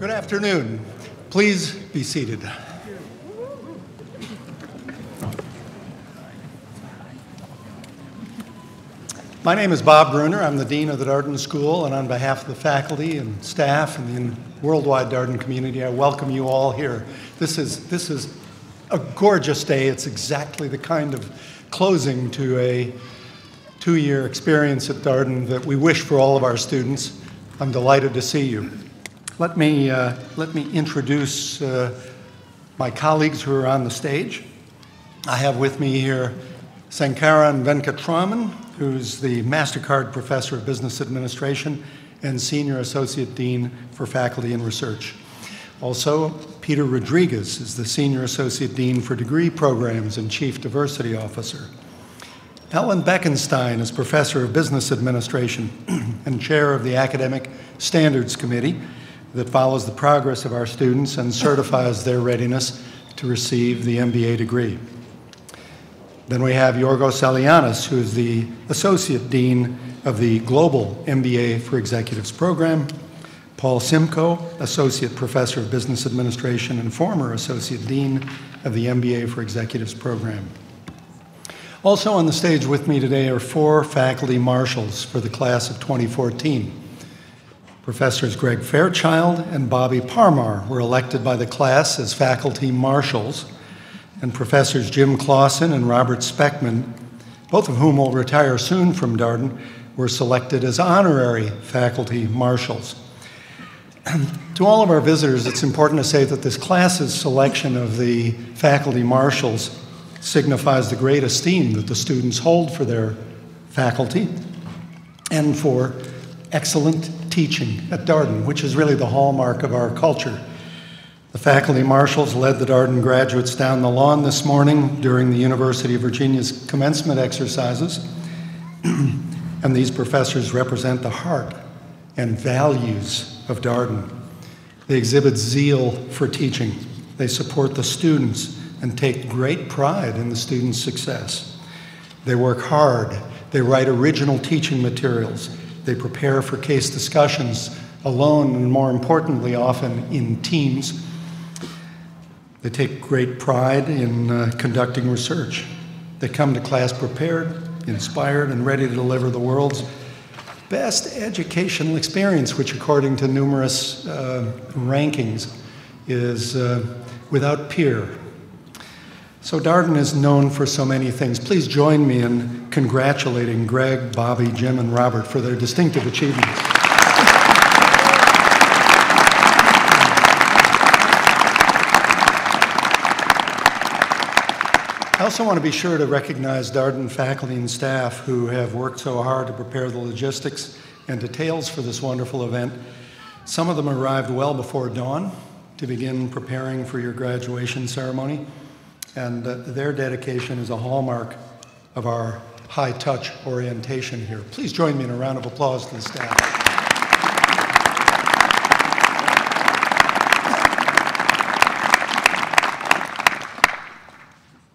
Good afternoon. Please be seated. My name is Bob Bruner. I'm the Dean of the Darden School, and on behalf of the faculty and staff and the worldwide Darden community, I welcome you all here. This is a gorgeous day. It's exactly the kind of closing to a two-year experience at Darden that we wish for all of our students. I'm delighted to see you. Let me introduce my colleagues who are on the stage. I have with me here Sankaran Venkatraman, who's the MasterCard Professor of Business Administration and Senior Associate Dean for Faculty and Research. Also, Peter Rodriguez is the Senior Associate Dean for Degree Programs and Chief Diversity Officer. Ellen Beckenstein is Professor of Business Administration and Chair of the Academic Standards Committee that follows the progress of our students and certifies their readiness to receive the MBA degree. Then we have Yorgos Alianis, who is the Associate Dean of the Global MBA for Executives program, Paul Simcoe, Associate Professor of Business Administration and former Associate Dean of the MBA for Executives program. Also on the stage with me today are 4 faculty marshals for the class of 2014. Professors Greg Fairchild and Bobby Parmar were elected by the class as faculty marshals, and Professors Jim Clausen and Robert Speckman, both of whom will retire soon from Darden, were selected as honorary faculty marshals. To all of our visitors, it's important to say that this class's selection of the faculty marshals signifies the great esteem that the students hold for their faculty and for excellent teaching at Darden, which is really the hallmark of our culture. The faculty marshals led the Darden graduates down the lawn this morning during the University of Virginia's Commencement Exercises, and these professors represent the heart and values of Darden. They exhibit zeal for teaching. They support the students and take great pride in the students' success. They work hard. They write original teaching materials. They prepare for case discussions alone and, more importantly, often in teams. They take great pride in conducting research. They come to class prepared, inspired, and ready to deliver the world's best educational experience, which, according to numerous rankings, is without peer. So Darden is known for so many things. Please join me in congratulating Greg, Bobby, Jim, and Robert for their distinctive achievements. I also want to be sure to recognize Darden faculty and staff who have worked so hard to prepare the logistics and details for this wonderful event. Some of them arrived well before dawn to begin preparing for your graduation ceremony, and their dedication is a hallmark of our high-touch orientation here. Please join me in a round of applause to the staff.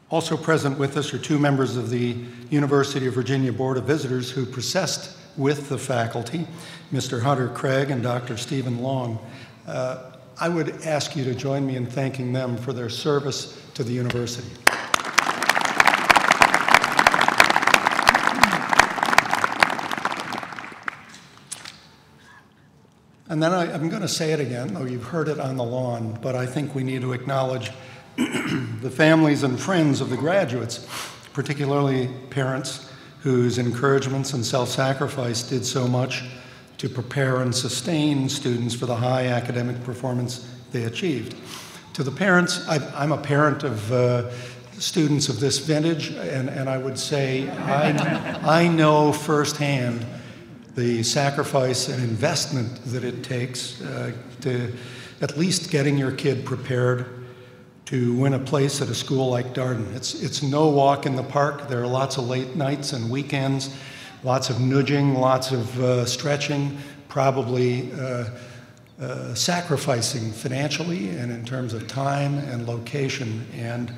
Also present with us are 2 members of the University of Virginia Board of Visitors who processed with the faculty, Mr. Hunter Craig and Dr. Stephen Long. I would ask you to join me in thanking them for their service to the university. And then I'm going to say it again, though you've heard it on the lawn, but I think we need to acknowledge the families and friends of the graduates, particularly parents whose encouragements and self-sacrifice did so much to prepare and sustain students for the high academic performance they achieved. To the parents, I'm a parent of students of this vintage, and I would say I know firsthand the sacrifice and investment that it takes to at least getting your kid prepared to win a place at a school like Darden. It's no walk in the park. There are lots of late nights and weekends, lots of nudging, lots of stretching, probably sacrificing financially and in terms of time and location. And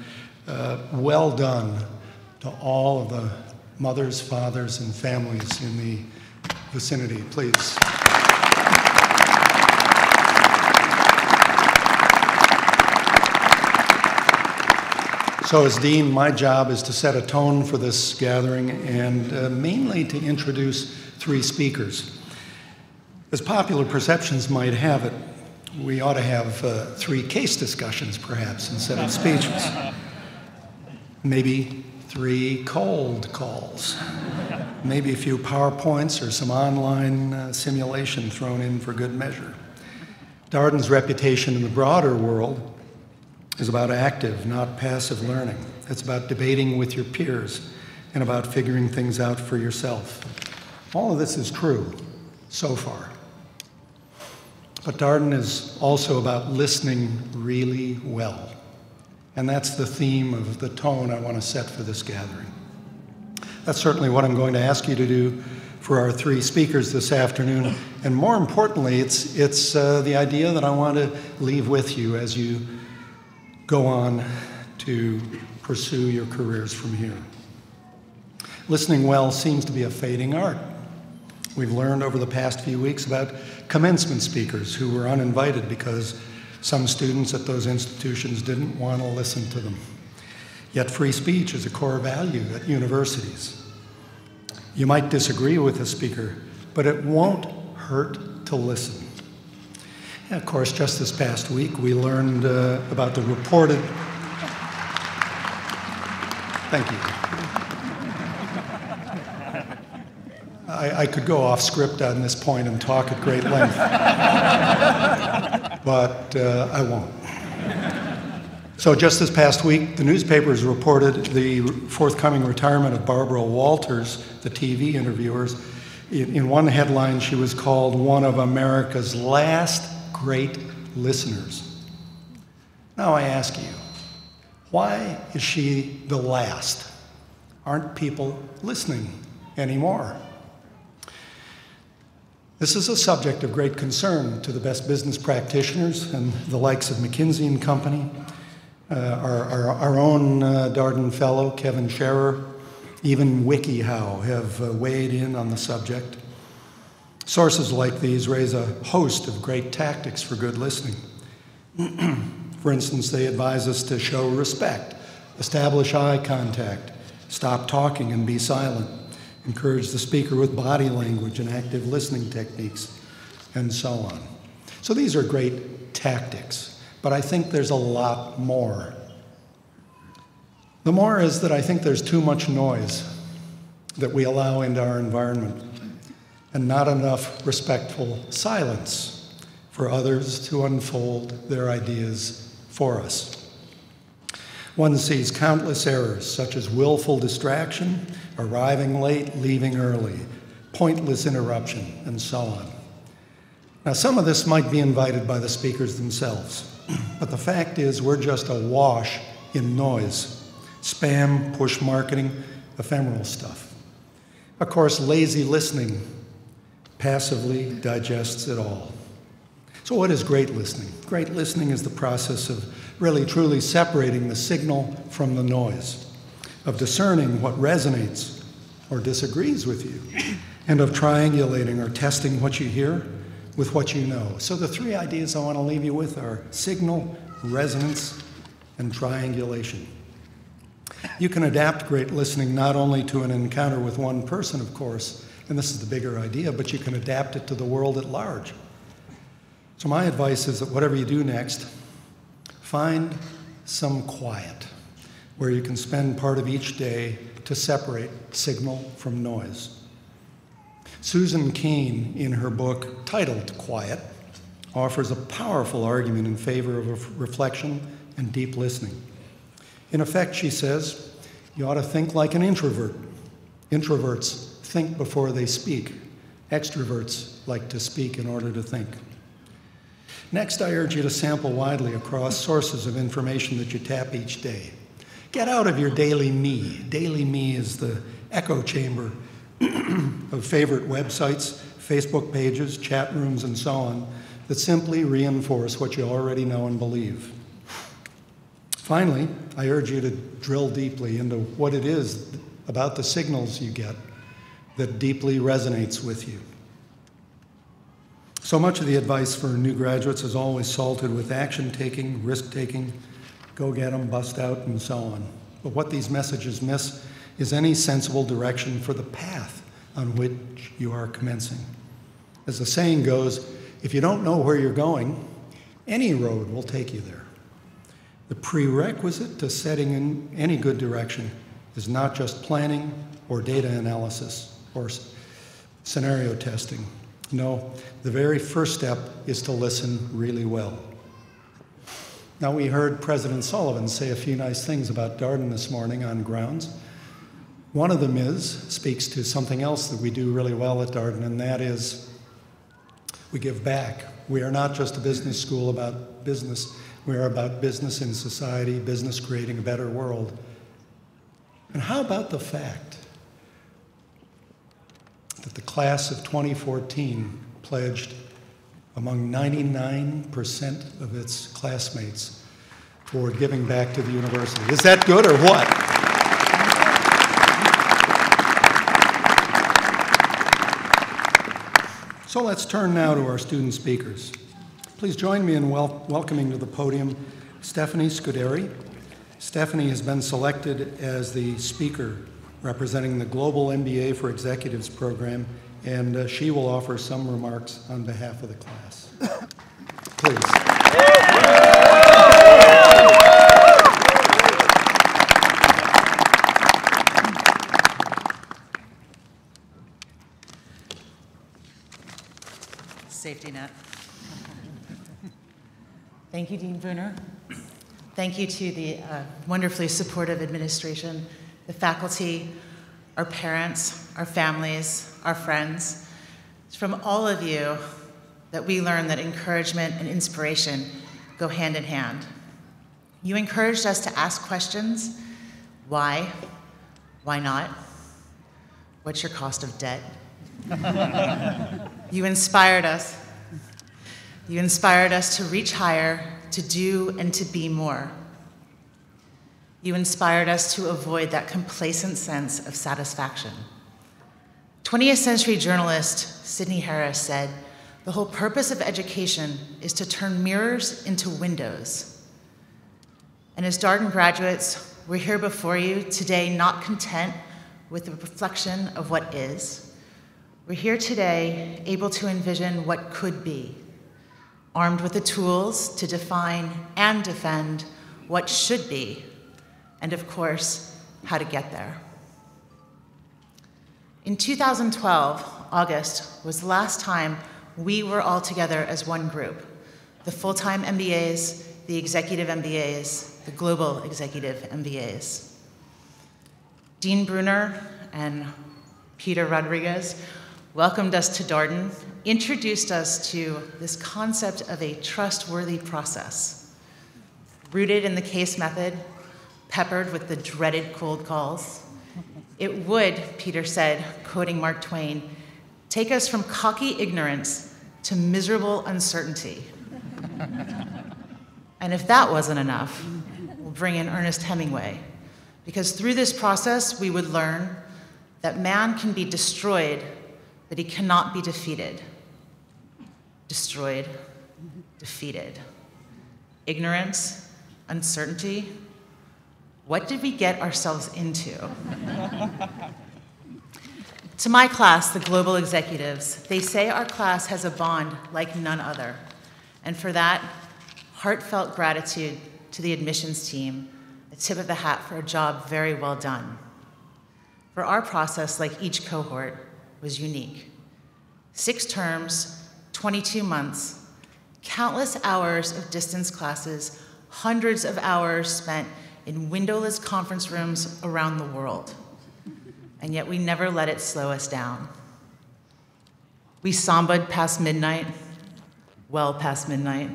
well done to all of the mothers, fathers, and families in the vicinity, please. So as Dean, my job is to set a tone for this gathering and mainly to introduce three speakers. As popular perceptions might have it, we ought to have three case discussions, perhaps, instead of speeches. Maybe 3 cold calls. Maybe a few PowerPoints or some online simulation thrown in for good measure. Darden's reputation in the broader world is about active, not passive learning. It's about debating with your peers and about figuring things out for yourself. All of this is true so far. But Darden is also about listening really well. And that's the theme of the tone I want to set for this gathering. That's certainly what I'm going to ask you to do for our 3 speakers this afternoon. And more importantly, it's the idea that I want to leave with you as you go on to pursue your careers from here. Listening well seems to be a fading art. We've learned over the past few weeks about commencement speakers who were uninvited because some students at those institutions didn't want to listen to them. Yet free speech is a core value at universities. You might disagree with a speaker, but it won't hurt to listen. And of course, just this past week, we learned about the reported... Thank you. I could go off script on this point and talk at great length, but I won't. So just this past week, the newspapers reported the forthcoming retirement of Barbara Walters, the TV interviewers. In one headline, she was called one of America's last great listeners. Now I ask you, why is she the last? Aren't people listening anymore? This is a subject of great concern to the best business practitioners and the likes of McKinsey and Company, our own Darden fellow, Kevin Scherer, even WikiHow have weighed in on the subject. Sources like these raise a host of great tactics for good listening. For instance, they advise us to show respect, establish eye contact, stop talking and be silent, encourage the speaker with body language and active listening techniques, and so on. So these are great tactics, but I think there's a lot more. The more is that I think there's too much noise that we allow into our environment, and not enough respectful silence for others to unfold their ideas for us. One sees countless errors, such as willful distraction, arriving late, leaving early, pointless interruption, and so on. Now, some of this might be invited by the speakers themselves, but the fact is we're just awash in noise, spam, push marketing, ephemeral stuff. Of course, lazy listening passively digests it all. So what is great listening? Great listening is the process of really truly separating the signal from the noise, of discerning what resonates or disagrees with you, and of triangulating or testing what you hear with what you know. So the 3 ideas I want to leave you with are signal, resonance, and triangulation. You can adapt great listening not only to an encounter with one person, of course, and this is the bigger idea, but you can adapt it to the world at large. So my advice is that whatever you do next, find some quiet where you can spend part of each day to separate signal from noise. Susan Cain, in her book titled Quiet, offers a powerful argument in favor of reflection and deep listening. In effect, she says, you ought to think like an introvert. Introverts think before they speak. Extroverts like to speak in order to think. Next, I urge you to sample widely across sources of information that you tap each day. Get out of your daily me. Daily me is the echo chamber of favorite websites, Facebook pages, chat rooms, and so on that simply reinforce what you already know and believe. Finally, I urge you to drill deeply into what it is about the signals you get that deeply resonates with you. So much of the advice for new graduates is always salted with action-taking, risk-taking, go get 'em, bust out, and so on. But what these messages miss is any sensible direction for the path on which you are commencing. As the saying goes, if you don't know where you're going, any road will take you there. The prerequisite to setting in any good direction is not just planning or data analysis or scenario testing. No, the very first step is to listen really well. Now, we heard President Sullivan say a few nice things about Darden this morning on grounds. One of them speaks to something else that we do really well at Darden, and that is we give back. We are not just a business school about business. We are about business in society, business creating a better world. And how about the fact that the class of 2014 pledged among 99% of its classmates toward giving back to the university? Is that good or what? So let's turn now to our student speakers. Please join me in welcoming to the podium Stephanie Scuderi. Stephanie has been selected as the speaker representing the Global MBA for Executives program, and she will offer some remarks on behalf of the class. Please. Safety net. Thank you, Dean Bruner. Thank you to the wonderfully supportive administration, the faculty, our parents, our families, our friends. It's from all of you that we learn that encouragement and inspiration go hand in hand. You encouraged us to ask questions. Why? Why not? What's your cost of debt? You inspired us. You inspired us to reach higher, to do and to be more. You inspired us to avoid that complacent sense of satisfaction. 20th century journalist Sidney Harris said, "The whole purpose of education is to turn mirrors into windows." And as Darden graduates, we're here before you today not content with the reflection of what is. We're here today able to envision what could be, armed with the tools to define and defend what should be, and of course, how to get there. In 2012, August, was the last time we were all together as one group, the full-time MBAs, the executive MBAs, the global executive MBAs. Dean Bruner and Peter Rodriguez welcomed us to Darden, introduced us to this concept of a trustworthy process, rooted in the case method, peppered with the dreaded cold calls. It would, Peter said, quoting Mark Twain, take us from cocky ignorance to miserable uncertainty. And if that wasn't enough, we'll bring in Ernest Hemingway, because through this process, we would learn that man can be destroyed, but he cannot be defeated. Destroyed, defeated. Ignorance, uncertainty. What did we get ourselves into? To my class, the Global Executives, they say our class has a bond like none other. And for that, heartfelt gratitude to the admissions team, a tip of the hat for a job very well done. For our process, like each cohort, was unique. 6 terms, 22 months, countless hours of distance classes, hundreds of hours spent in windowless conference rooms around the world. And yet we never let it slow us down. We samba'd past midnight, well past midnight,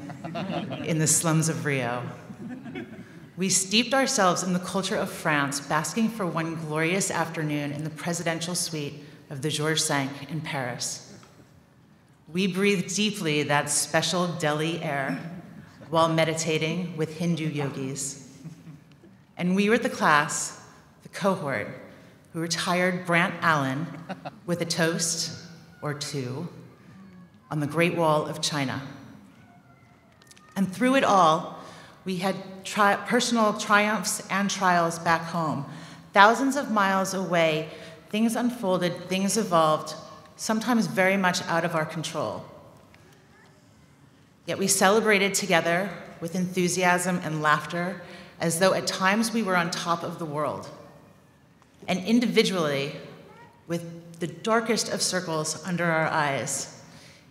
in the slums of Rio. We steeped ourselves in the culture of France, basking for one glorious afternoon in the presidential suite of the Georges V in Paris. We breathed deeply that special Delhi air while meditating with Hindu yogis. And we were the class, the cohort, who retired Brant Allen with a toast or two on the Great Wall of China. And through it all, We had personal triumphs and trials back home. Thousands of miles away, things unfolded, things evolved, sometimes very much out of our control. Yet we celebrated together with enthusiasm and laughter, as though at times we were on top of the world. And individually, with the darkest of circles under our eyes,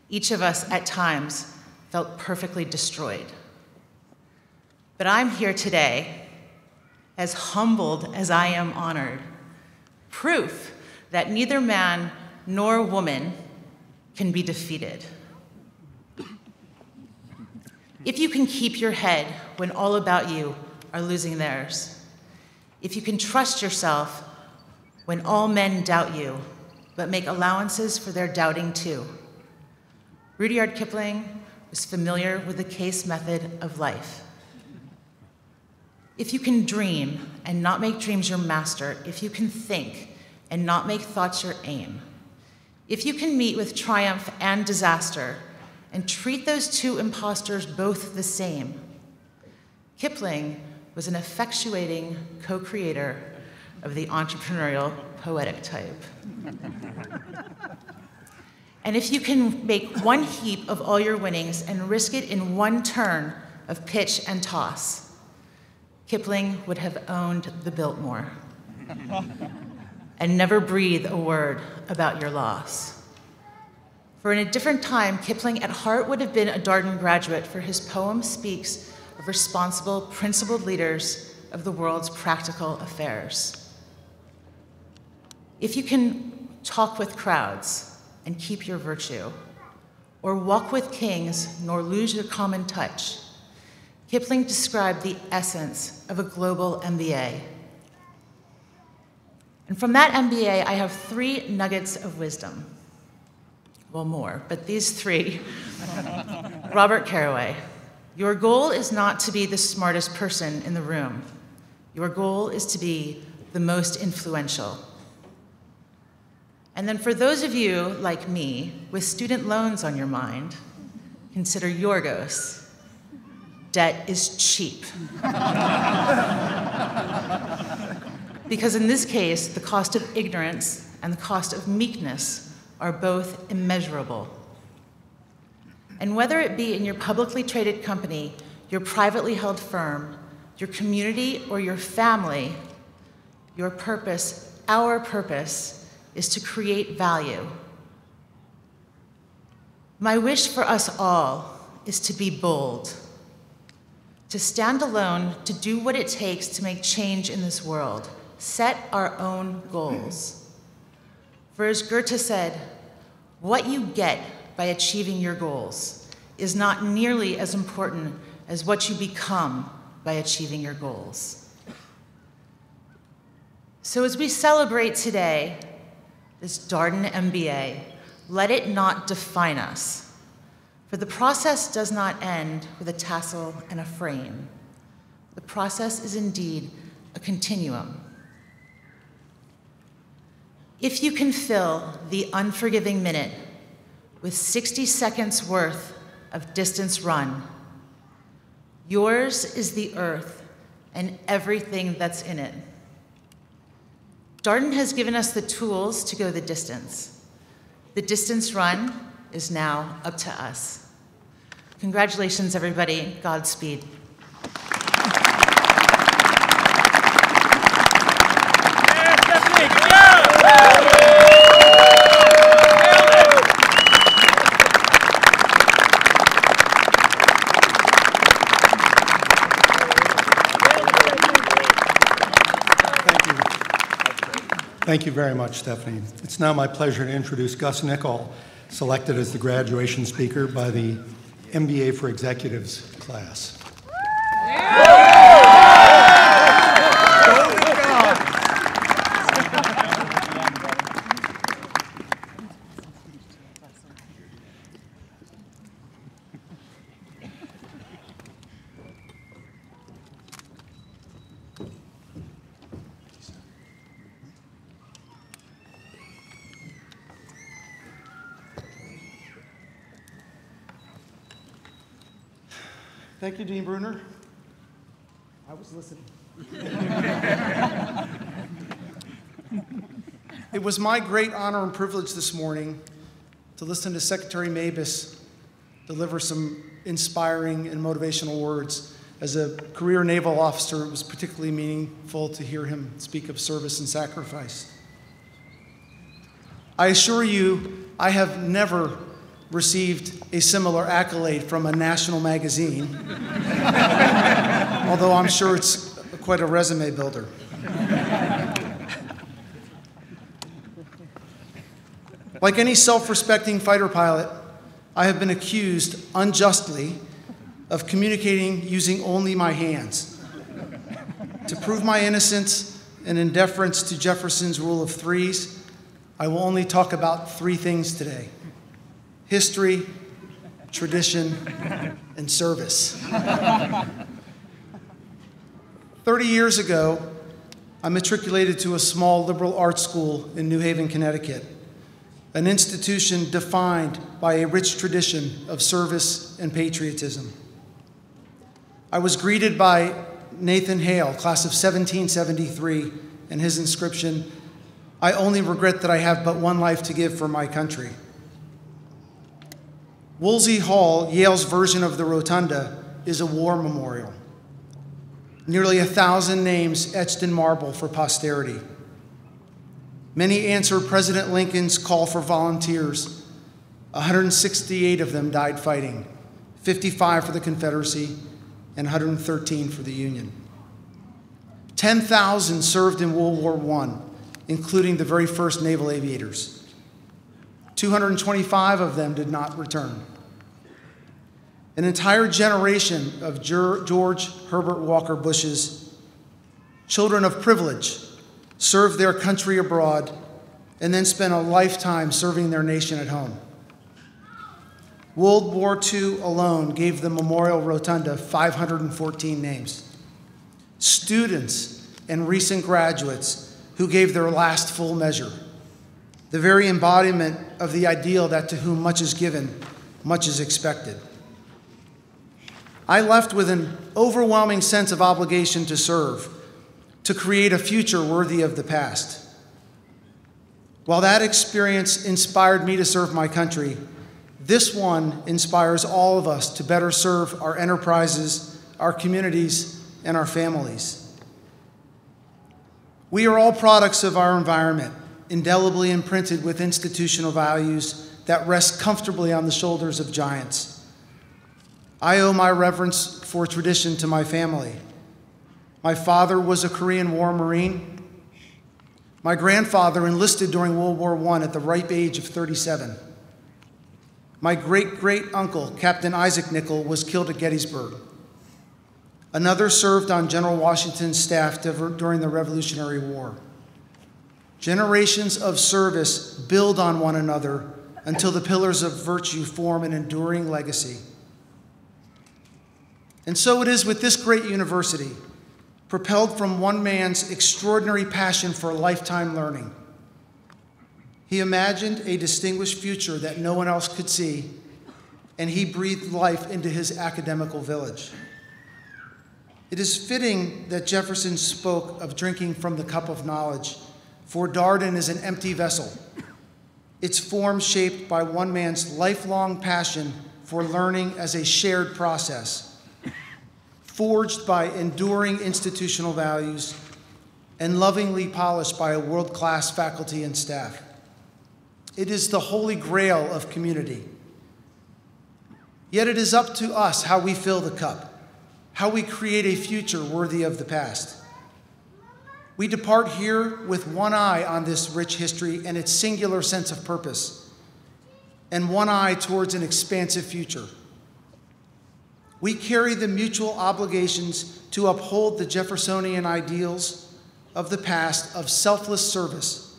each of us at times felt perfectly destroyed. But I'm here today, as humbled as I am honored, proof that neither man nor woman can be defeated. If you can keep your head when all about you are losing theirs, if you can trust yourself when all men doubt you, but make allowances for their doubting too. Rudyard Kipling was familiar with the case method of life. If you can dream and not make dreams your master, if you can think and not make thoughts your aim, if you can meet with triumph and disaster and treat those two impostors both the same, Kipling was an effectuating co-creator of the entrepreneurial poetic type. And if you can make one heap of all your winnings and risk it in one turn of pitch and toss, Kipling would have owned the Biltmore and never breathe a word about your loss. For in a different time, Kipling at heart would have been a Darden graduate, for his poem speaks of responsible, principled leaders of the world's practical affairs. If you can talk with crowds and keep your virtue, or walk with kings nor lose your common touch, Kipling described the essence of a global MBA. And from that MBA, I have 3 nuggets of wisdom. Well, more, but these 3. Robert Carraway, your goal is not to be the smartest person in the room. Your goal is to be the most influential. And then for those of you, like me, with student loans on your mind, consider Yorgos. Debt is cheap. Because in this case, the cost of ignorance and the cost of meekness are both immeasurable. And whether it be in your publicly traded company, your privately held firm, your community, or your family, your purpose, our purpose, is to create value. My wish for us all is to be bold, to stand alone, to do what it takes to make change in this world, set our own goals. For as Goethe said, what you get by achieving your goals is not nearly as important as what you become by achieving your goals. So as we celebrate today, this Darden MBA, let it not define us. For the process does not end with a tassel and a frame. The process is indeed a continuum. If you can fill the unforgiving minute with 60 seconds worth of distance run, yours is the earth and everything that's in it. Darden has given us the tools to go the distance. The distance run is now up to us. Congratulations, everybody. Godspeed. Thank you very much, Stephanie. It's now my pleasure to introduce Gus Nicoll, selected as the graduation speaker by the MBA for Executives class. Thank you, Dean Bruner. I was listening. It was my great honor and privilege this morning to listen to Secretary Mabus deliver some inspiring and motivational words. As a career naval officer, it was particularly meaningful to hear him speak of service and sacrifice. I assure you, I have never received a similar accolade from a national magazine, although I'm sure it's quite a resume builder. Like any self-respecting fighter pilot, I have been accused unjustly of communicating using only my hands. To prove my innocence and in deference to Jefferson's rule of threes, I will only talk about three things today: history, tradition, and service. 30 years ago, I matriculated to a small liberal arts school in New Haven, Connecticut, an institution defined by a rich tradition of service and patriotism. I was greeted by Nathan Hale, class of 1773, and his inscription, "I only regret that I have but one life to give for my country." Woolsey Hall, Yale's version of the Rotunda, is a war memorial. Nearly 1,000 names etched in marble for posterity. Many answered President Lincoln's call for volunteers. 168 of them died fighting, 55 for the Confederacy, and 113 for the Union. 10,000 served in World War I, including the very first naval aviators. 225 of them did not return. An entire generation of George Herbert Walker Bush's children of privilege served their country abroad and then spent a lifetime serving their nation at home. World War II alone gave the Memorial Rotunda 514 names. Students and recent graduates who gave their last full measure, the very embodiment of the ideal that to whom much is given, much is expected. I left with an overwhelming sense of obligation to serve, to create a future worthy of the past. While that experience inspired me to serve my country, this one inspires all of us to better serve our enterprises, our communities, and our families. We are all products of our environment, indelibly imprinted with institutional values that rest comfortably on the shoulders of giants. I owe my reverence for tradition to my family. My father was a Korean War Marine. My grandfather enlisted during World War I at the ripe age of 37. My great-great-uncle, Captain Isaac Nicoll, was killed at Gettysburg. Another served on General Washington's staff during the Revolutionary War. Generations of service build on one another until the pillars of virtue form an enduring legacy. And so it is with this great university, propelled from one man's extraordinary passion for lifetime learning. He imagined a distinguished future that no one else could see, and he breathed life into his academical village. It is fitting that Jefferson spoke of drinking from the cup of knowledge, for Darden is an empty vessel, its form shaped by one man's lifelong passion for learning as a shared process, forged by enduring institutional values and lovingly polished by a world-class faculty and staff. It is the holy grail of community. Yet it is up to us how we fill the cup, how we create a future worthy of the past. We depart here with one eye on this rich history and its singular sense of purpose, and one eye towards an expansive future. We carry the mutual obligations to uphold the Jeffersonian ideals of the past of selfless service.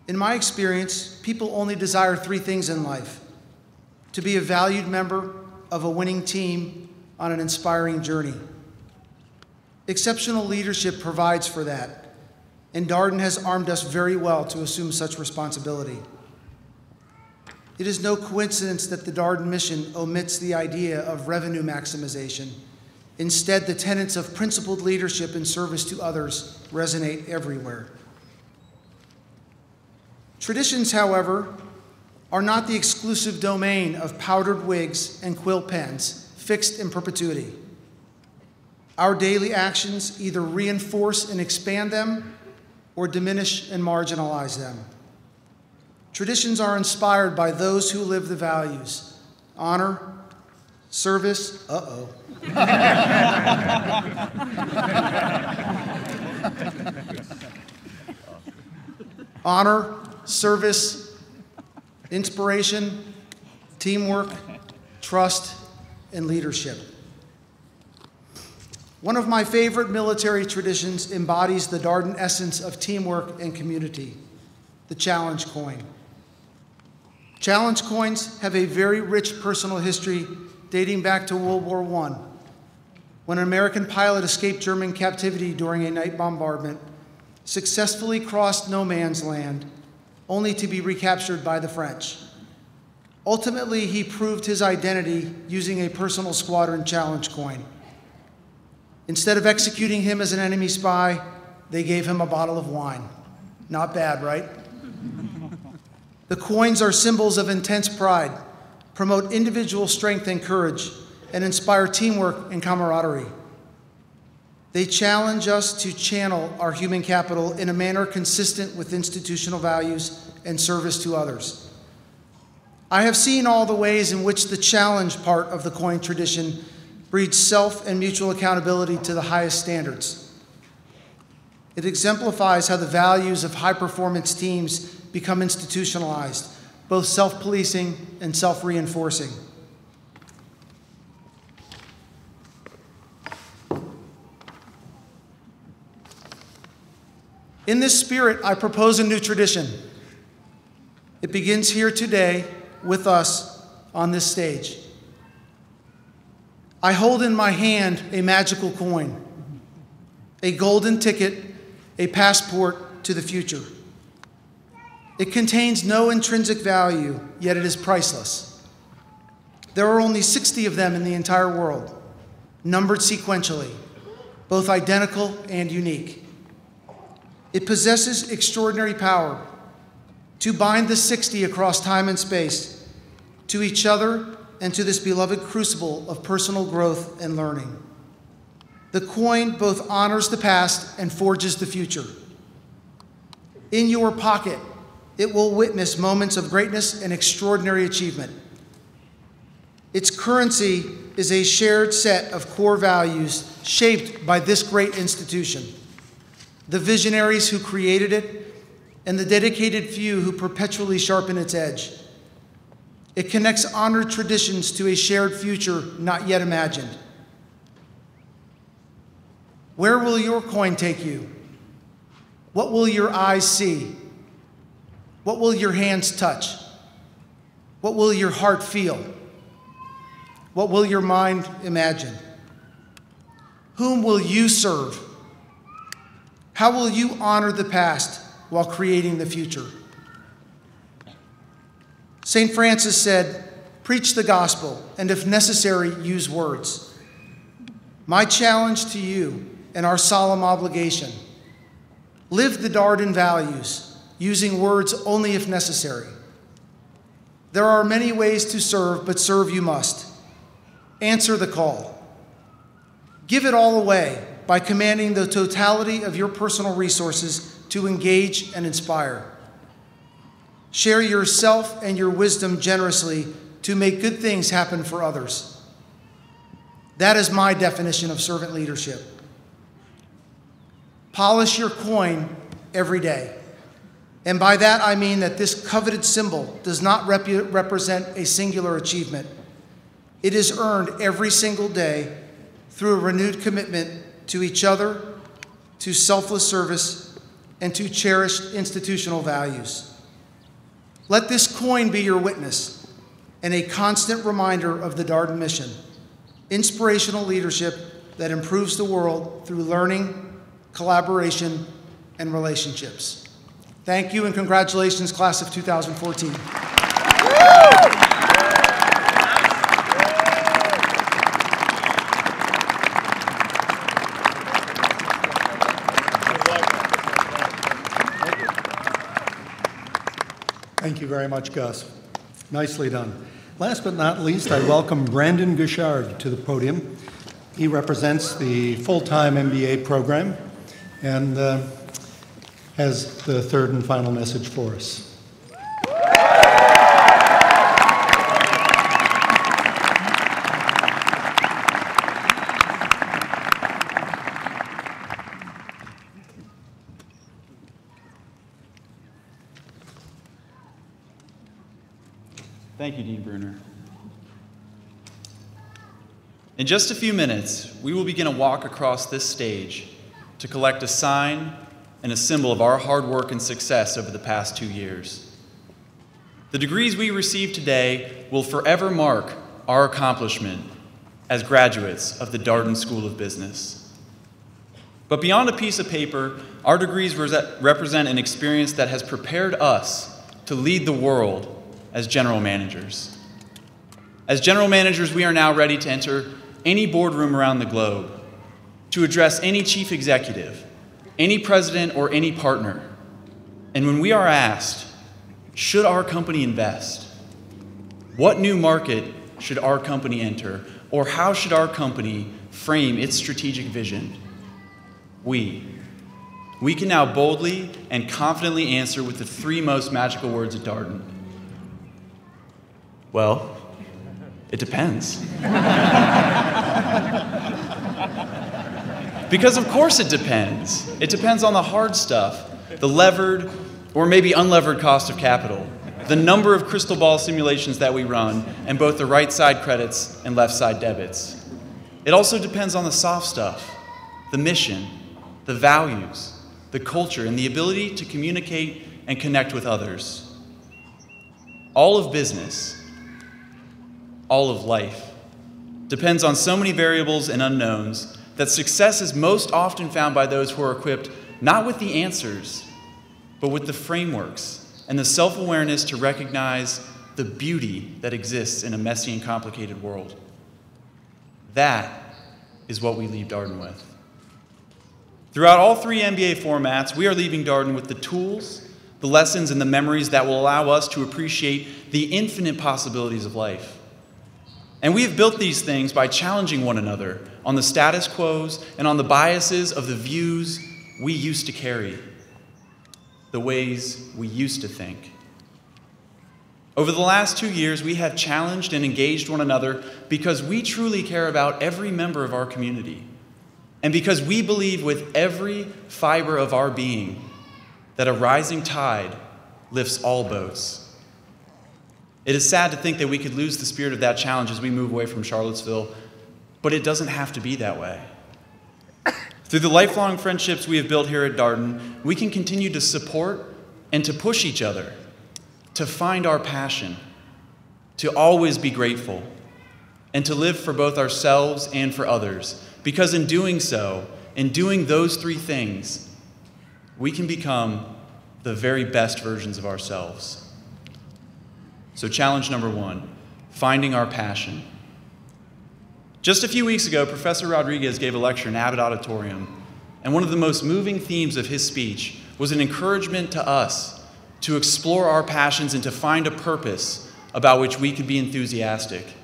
In my experience, people only desire three things in life: to be a valued member of a winning team on an inspiring journey. Exceptional leadership provides for that, and Darden has armed us very well to assume such responsibility. It is no coincidence that the Darden mission omits the idea of revenue maximization Instead, the tenets of principled leadership and service to others resonate everywhere. Traditions, however, are not the exclusive domain of powdered wigs and quill pens, fixed in perpetuity. Our daily actions either reinforce and expand them or diminish and marginalize them. Traditions are inspired by those who live the values: honor, service, honor, service, inspiration, teamwork, trust, and leadership. One of my favorite military traditions embodies the Darden essence of teamwork and community: the challenge coin. Challenge coins have a very rich personal history dating back to World War I, when an American pilot escaped German captivity during a night bombardment, successfully crossed no man's land, only to be recaptured by the French. Ultimately, he proved his identity using a personal squadron challenge coin. Instead of executing him as an enemy spy, they gave him a bottle of wine. Not bad, right? The coins are symbols of intense pride, promote individual strength and courage, and inspire teamwork and camaraderie. They challenge us to channel our human capital in a manner consistent with institutional values and service to others. I have seen all the ways in which the challenge part of the coin tradition breeds self and mutual accountability to the highest standards. It exemplifies how the values of high-performance teams become institutionalized, both self-policing and self-reinforcing. In this spirit, I propose a new tradition. It begins here today with us on this stage. I hold in my hand a magical coin, a golden ticket, a passport to the future. It contains no intrinsic value, yet it is priceless. There are only 60 of them in the entire world, numbered sequentially, both identical and unique. It possesses extraordinary power to bind the 60 across time and space, to each other and to this beloved crucible of personal growth and learning. The coin both honors the past and forges the future. In your pocket, it will witness moments of greatness and extraordinary achievement. Its currency is a shared set of core values shaped by this great institution, the visionaries who created it, and the dedicated few who perpetually sharpen its edge. It connects honored traditions to a shared future not yet imagined. Where will your coin take you? What will your eyes see? What will your hands touch? What will your heart feel? What will your mind imagine? Whom will you serve? How will you honor the past while creating the future? St. Francis said, "Preach the gospel, and if necessary, use words." My challenge to you and our solemn obligation: live the Darden values, using words only if necessary. There are many ways to serve, but serve you must. Answer the call. Give it all away by commanding the totality of your personal resources to engage and inspire. Share yourself and your wisdom generously to make good things happen for others. That is my definition of servant leadership. Polish your coin every day. And by that I mean that this coveted symbol does not represent a singular achievement. It is earned every single day through a renewed commitment to each other, to selfless service, and to cherished institutional values. Let this coin be your witness and a constant reminder of the Darden mission: inspirational leadership that improves the world through learning, collaboration, and relationships. Thank you and congratulations, class of 2014. Thank you very much, Gus. Nicely done. Last but not least, I welcome Brandon Guichard to the podium. He represents the full-time MBA program and has the third and final message for us. Thank you, Dean Bruner. In just a few minutes, we will begin a walk across this stage to collect a sign and a symbol of our hard work and success over the past 2 years. The degrees we receive today will forever mark our accomplishment as graduates of the Darden School of Business. But beyond a piece of paper, our degrees represent an experience that has prepared us to lead the world as general managers. As general managers, we are now ready to enter any boardroom around the globe, to address any chief executive, any president, or any partner. And when we are asked, should our company invest? What new market should our company enter? Or how should our company frame its strategic vision? We can now boldly and confidently answer with the 3 most magical words at Darden. Well, it depends. Because of course it depends. It depends on the hard stuff, the levered or maybe unlevered cost of capital, the number of crystal ball simulations that we run, and both the right side credits and left side debits. It also depends on the soft stuff, the mission, the values, the culture, and the ability to communicate and connect with others. All of business, all of life, depends on so many variables and unknowns that success is most often found by those who are equipped not with the answers, but with the frameworks and the self-awareness to recognize the beauty that exists in a messy and complicated world. That is what we leave Darden with. Throughout all 3 MBA formats, we are leaving Darden with the tools, the lessons, and the memories that will allow us to appreciate the infinite possibilities of life. And we have built these things by challenging one another on the status quos and on the biases of the views we used to carry, the ways we used to think. Over the last 2 years, we have challenged and engaged one another because we truly care about every member of our community, and because we believe with every fiber of our being that a rising tide lifts all boats. It is sad to think that we could lose the spirit of that challenge as we move away from Charlottesville, but it doesn't have to be that way. Through the lifelong friendships we have built here at Darden, we can continue to support and to push each other, to find our passion, to always be grateful, and to live for both ourselves and for others. Because in doing so, in doing those 3 things, we can become the very best versions of ourselves. So challenge number 1, finding our passion. Just a few weeks ago, Professor Rodriguez gave a lecture in Abbott Auditorium, and one of the most moving themes of his speech was an encouragement to us to explore our passions and to find a purpose about which we could be enthusiastic.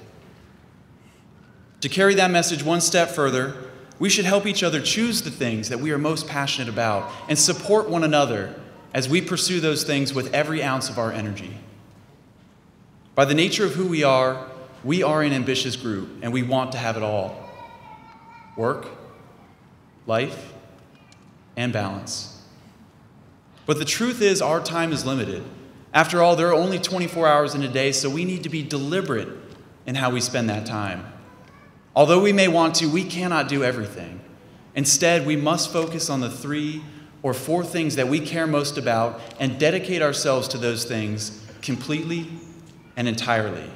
To carry that message one step further, we should help each other choose the things that we are most passionate about and support one another as we pursue those things with every ounce of our energy. By the nature of who we are an ambitious group, and we want to have it all: work, life, and balance. But the truth is, our time is limited. After all, there are only 24 hours in a day, so we need to be deliberate in how we spend that time. Although we may want to, we cannot do everything. Instead, we must focus on the 3 or 4 things that we care most about and dedicate ourselves to those things completely and entirely.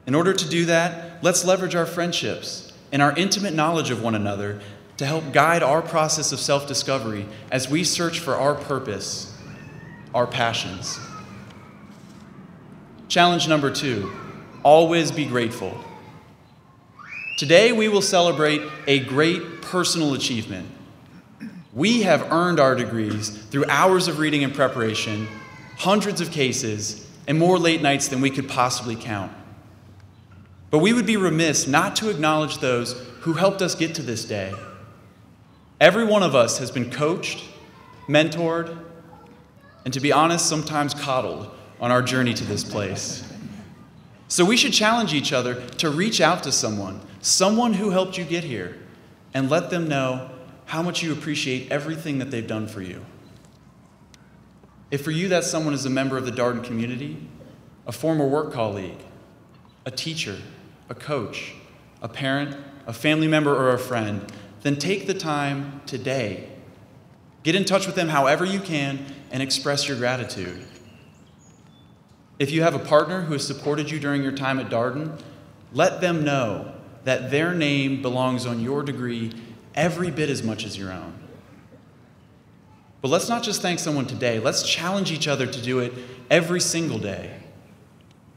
In order to do that, let's leverage our friendships and our intimate knowledge of one another to help guide our process of self-discovery as we search for our purpose, our passions. Challenge number 2, always be grateful. Today, we will celebrate a great personal achievement. We have earned our degrees through hours of reading and preparation, hundreds of cases, and more late nights than we could possibly count. But we would be remiss not to acknowledge those who helped us get to this day. Every one of us has been coached, mentored, and to be honest, sometimes coddled on our journey to this place. So we should challenge each other to reach out to someone who helped you get here, and let them know how much you appreciate everything that they've done for you. If for you that someone is a member of the Darden community, a former work colleague, a teacher, a coach, a parent, a family member, or a friend, then take the time today. Get in touch with them however you can and express your gratitude. If you have a partner who has supported you during your time at Darden, let them know that their name belongs on your degree every bit as much as your own. But let's not just thank someone today, let's challenge each other to do it every single day.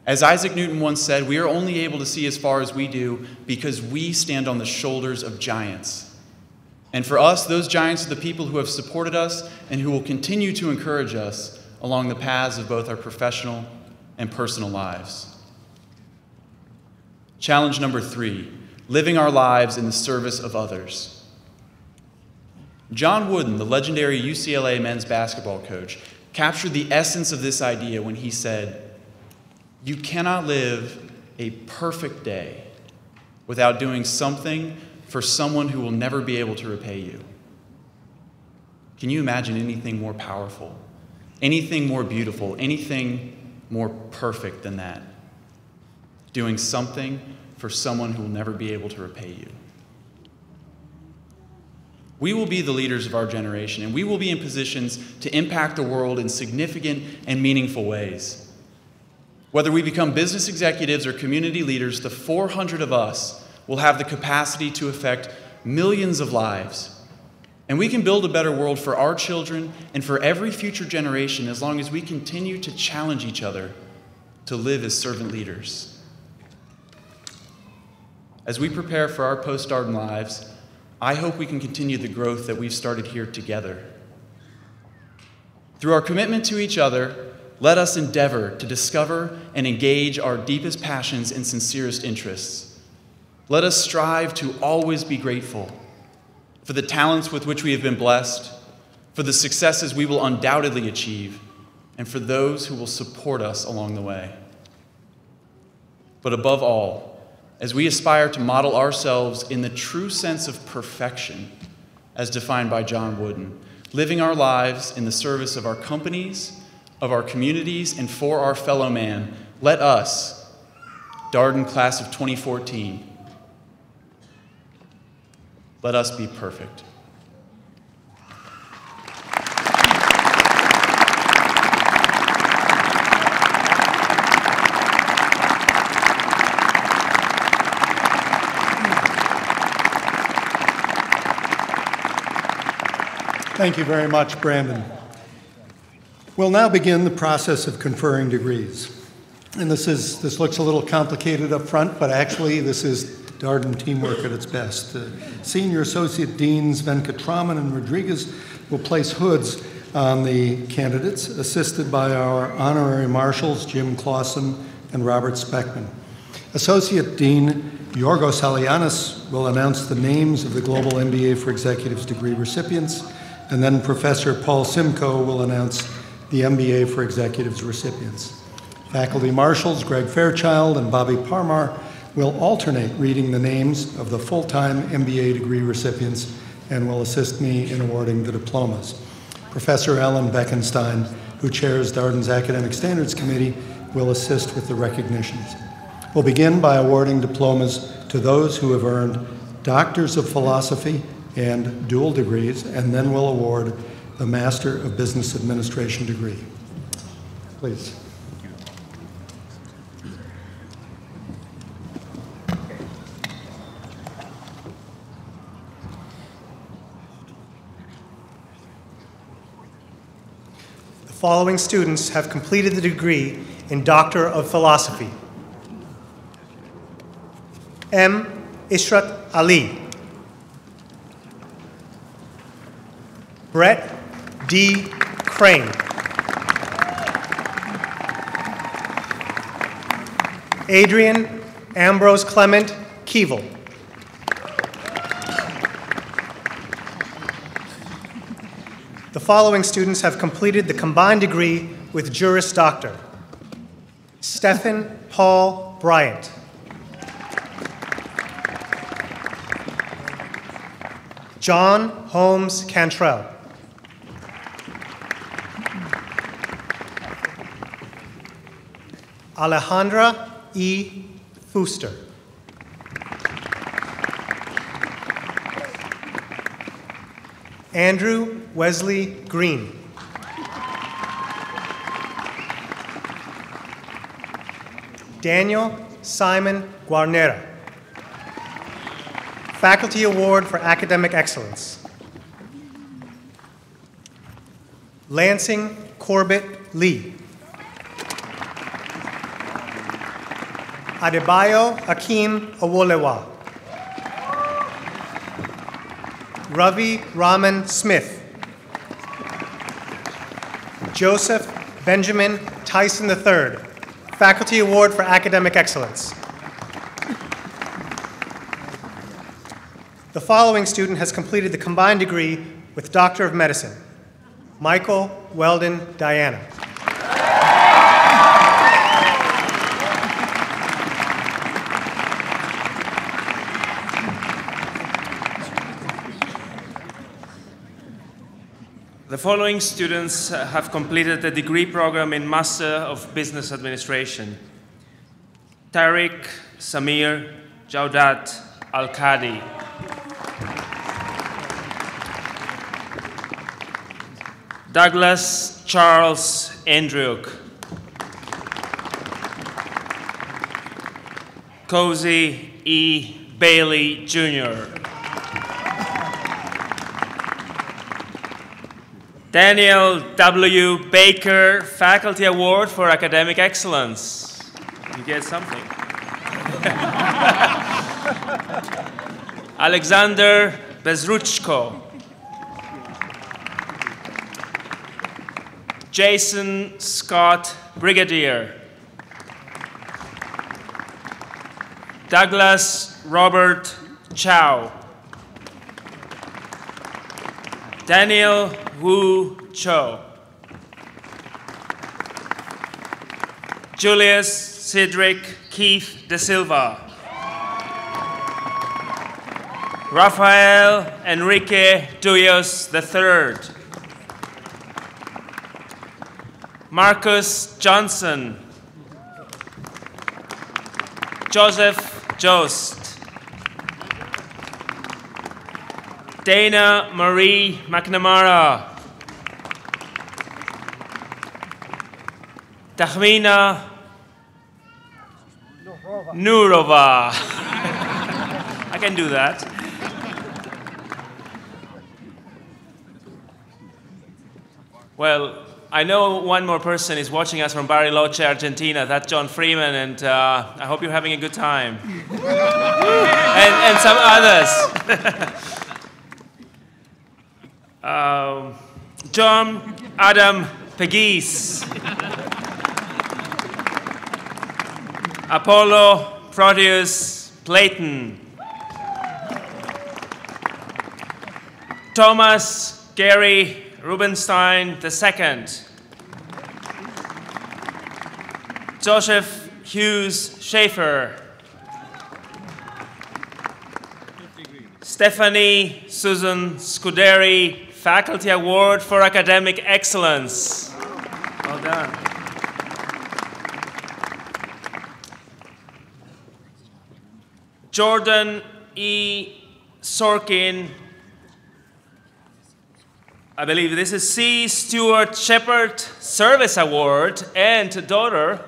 As Isaac Newton once said, we are only able to see as far as we do because we stand on the shoulders of giants. And for us, those giants are the people who have supported us and who will continue to encourage us along the paths of both our professional and personal lives. Challenge number 3, living our lives in the service of others. John Wooden, the legendary UCLA men's basketball coach, captured the essence of this idea when he said, "You cannot live a perfect day without doing something for someone who will never be able to repay you." Can you imagine anything more powerful, anything more beautiful, anything more perfect than that? Doing something for someone who will never be able to repay you. We will be the leaders of our generation, and we will be in positions to impact the world in significant and meaningful ways. Whether we become business executives or community leaders, the 400 of us will have the capacity to affect millions of lives. And we can build a better world for our children and for every future generation as long as we continue to challenge each other to live as servant leaders. As we prepare for our post-Darden lives, I hope we can continue the growth that we've started here together. Through our commitment to each other, let us endeavor to discover and engage our deepest passions and sincerest interests. Let us strive to always be grateful for the talents with which we have been blessed, for the successes we will undoubtedly achieve, and for those who will support us along the way. But above all, as we aspire to model ourselves in the true sense of perfection, as defined by John Wooden, living our lives in the service of our companies, of our communities, and for our fellow man, let us, Darden Class of 2014, let us be perfect. Thank you very much, Brandon. We'll now begin the process of conferring degrees. And this looks a little complicated up front, but actually this is Darden teamwork at its best. Senior Associate Deans Venkatraman and Rodriguez will place hoods on the candidates, assisted by our honorary marshals, Jim Clausen and Robert Speckman. Associate Dean Yorgos Alianis will announce the names of the Global MBA for Executives degree recipients, and then Professor Paul Simcoe will announce the MBA for Executives recipients. Faculty marshals Greg Fairchild and Bobby Parmar will alternate reading the names of the full-time MBA degree recipients and will assist me in awarding the diplomas. Professor Ellen Beckenstein, who chairs Darden's Academic Standards Committee, will assist with the recognitions. We'll begin by awarding diplomas to those who have earned Doctors of Philosophy and dual degrees, and then we'll award the Master of Business Administration degree. Please. The following students have completed the degree in Doctor of Philosophy. M. Ishrat Ali. Brett D. Crane. Adrian Ambrose Clement Keevel. The following students have completed the combined degree with Juris Doctor. Stephen Paul Bryant. John Holmes Cantrell. Alejandra E. Fuster. Andrew Wesley Green. Daniel Simon Guarnera. Faculty Award for Academic Excellence. Lansing Corbett Lee. Adebayo Akeem Awolewa. Ravi Raman Smith. Joseph Benjamin Tyson III, Faculty Award for Academic Excellence. The following student has completed the combined degree with Doctor of Medicine. Michael Weldon Diana. The following students have completed the degree program in Master of Business Administration. Tariq Samir Jaudat Al-Qadi. Douglas Charles Andriuk. Cozy E. Bailey, Jr. Daniel W. Baker, Faculty Award for Academic Excellence. You get something. Alexander Bezruchko. Jason Scott Brigadier. Douglas Robert Chow. Daniel Wu Cho. Julius Cedric Keith De Silva. Rafael Enrique Duyos III. Marcus Johnson. Joseph Jost. Dana Marie McNamara. Tahmina Nurova. I can do that. Well, I know one more person is watching us from Bariloche, Argentina. That's John Freeman, and I hope you're having a good time. and some others. John Adam Pegues. Apollo Proteus Clayton. Thomas Gary Rubenstein II. Joseph Hughes Schaefer. Stephanie Susan Scuderi, Faculty Award for Academic Excellence. Well done. Jordan E. Sorkin. I believe this is C. Stuart Shepard Service Award and daughter.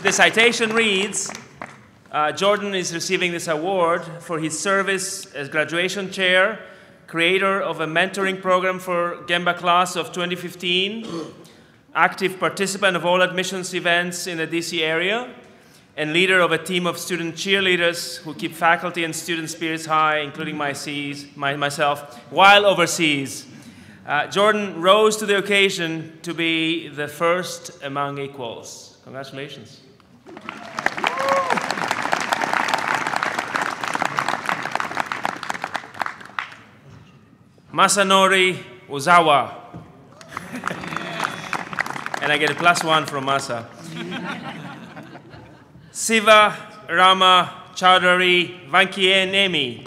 The citation reads, Jordan is receiving this award for his service as graduation chair, creator of a mentoring program for Gemba class of 2015, active participant of all admissions events in the DC area, and leader of a team of student cheerleaders who keep faculty and student spirits high, including myself, while overseas. Jordan rose to the occasion to be the first among equals. Congratulations. Masanori Ozawa. And I get a +1 from Masa. Siva Rama Chaudhary Vankienemi.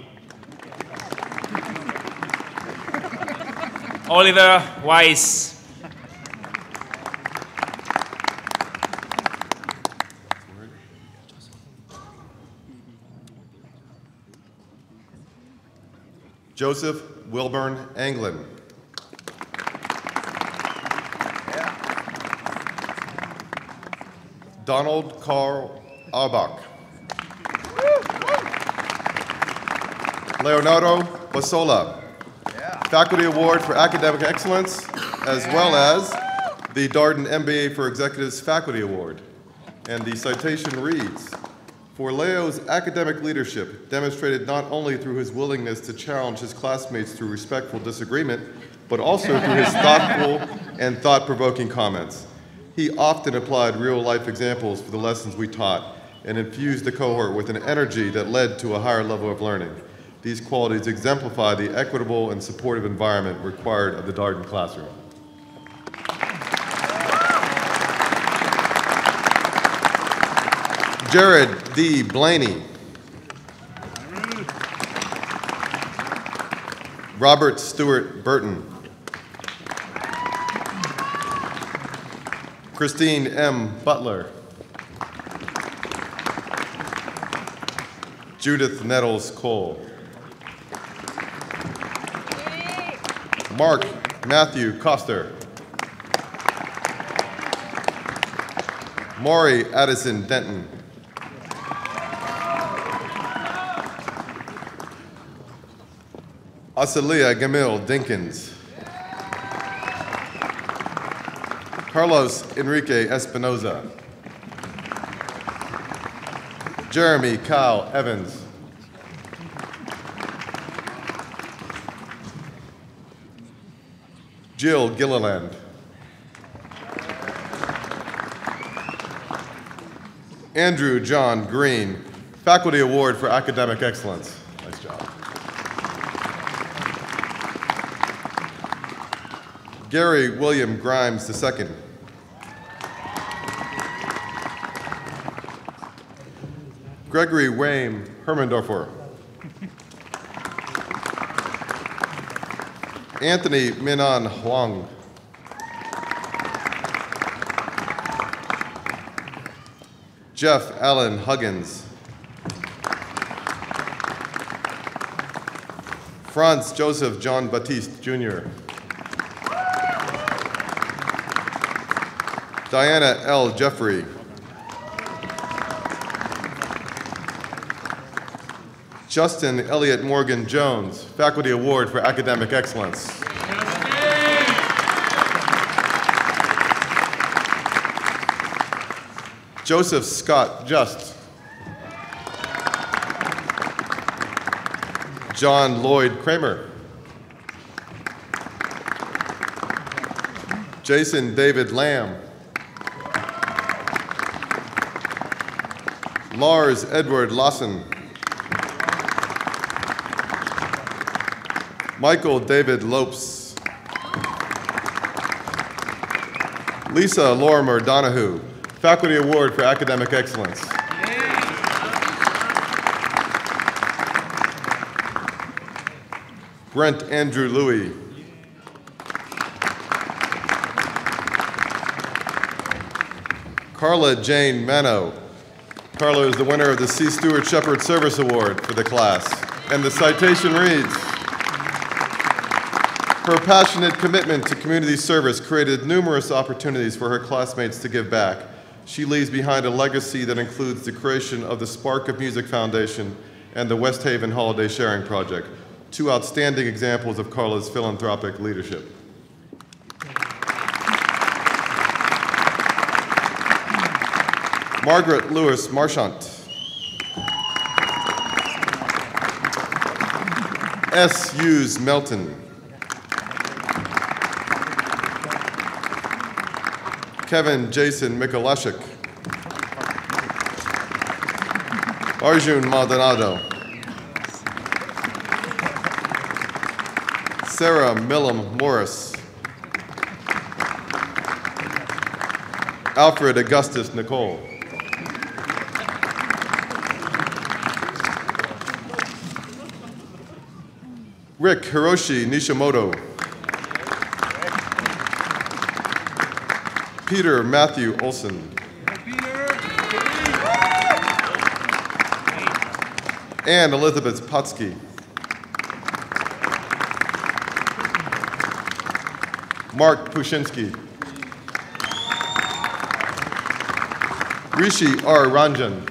Oliver Weiss. Joseph Wilburn Anglin. Donald Carl Aubach. Leonardo Basola. Faculty Award for Academic Excellence, as well as the Darden MBA for Executives Faculty Award. And the citation reads, for Leo's academic leadership demonstrated not only through his willingness to challenge his classmates through respectful disagreement, but also through his thoughtful and thought-provoking comments. He often applied real-life examples for the lessons we taught and infused the cohort with an energy that led to a higher level of learning. These qualities exemplify the equitable and supportive environment required of the Darden classroom. Jared D. Blaney. Robert Stewart Burton. Christine M. Butler. Judith Nettles Cole. Mark Matthew Coster. Maury Addison Denton. Asalia Gamil Dinkins. Carlos Enrique Espinoza. Jeremy Kyle Evans. Jill Gilliland. Andrew John Green, Faculty Award for Academic Excellence. Nice job. Gary William Grimes II. Gregory Wayne Hermendorfer. Anthony Minan Huang. Jeff Allen Huggins. Franz Joseph John Baptiste Jr. Diana L. Jeffrey. Justin Elliott Morgan Jones, Faculty Award for Academic Excellence. Joseph Scott Just. John Lloyd Kramer. Jason David Lamb. Lars Edward Lawson. Michael David Lopes. Lisa Lorimer Donahue, Faculty Award for Academic Excellence. Brent Andrew Louie. Carla Jane Mano. Carla is the winner of the C. Stewart Shepherd Service Award for the class. And the citation reads, her passionate commitment to community service created numerous opportunities for her classmates to give back. She leaves behind a legacy that includes the creation of the Spark of Music Foundation and the West Haven Holiday Sharing Project, two outstanding examples of Carla's philanthropic leadership. Margaret Lewis Marchant. S. Hughes Melton. Kevin Jason Mikolasik. Arjun Maldonado. Sarah Millam Morris. Alfred Augustus Nicoll. Rick Hiroshi Nishimoto. Peter Matthew Olson. And Elizabeth Potsky. Mark Pushinsky. Rishi R. Ranjan.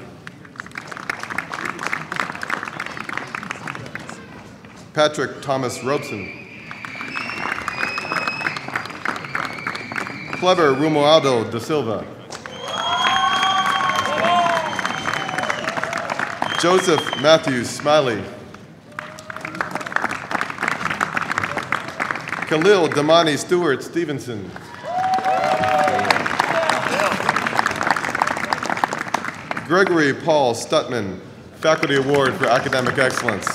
Patrick Thomas Robeson. Clever Romualdo da Silva. Joseph Matthew Smiley. Khalil Damani Stewart Stevenson. Gregory Paul Stutman, Faculty Award for Academic Excellence.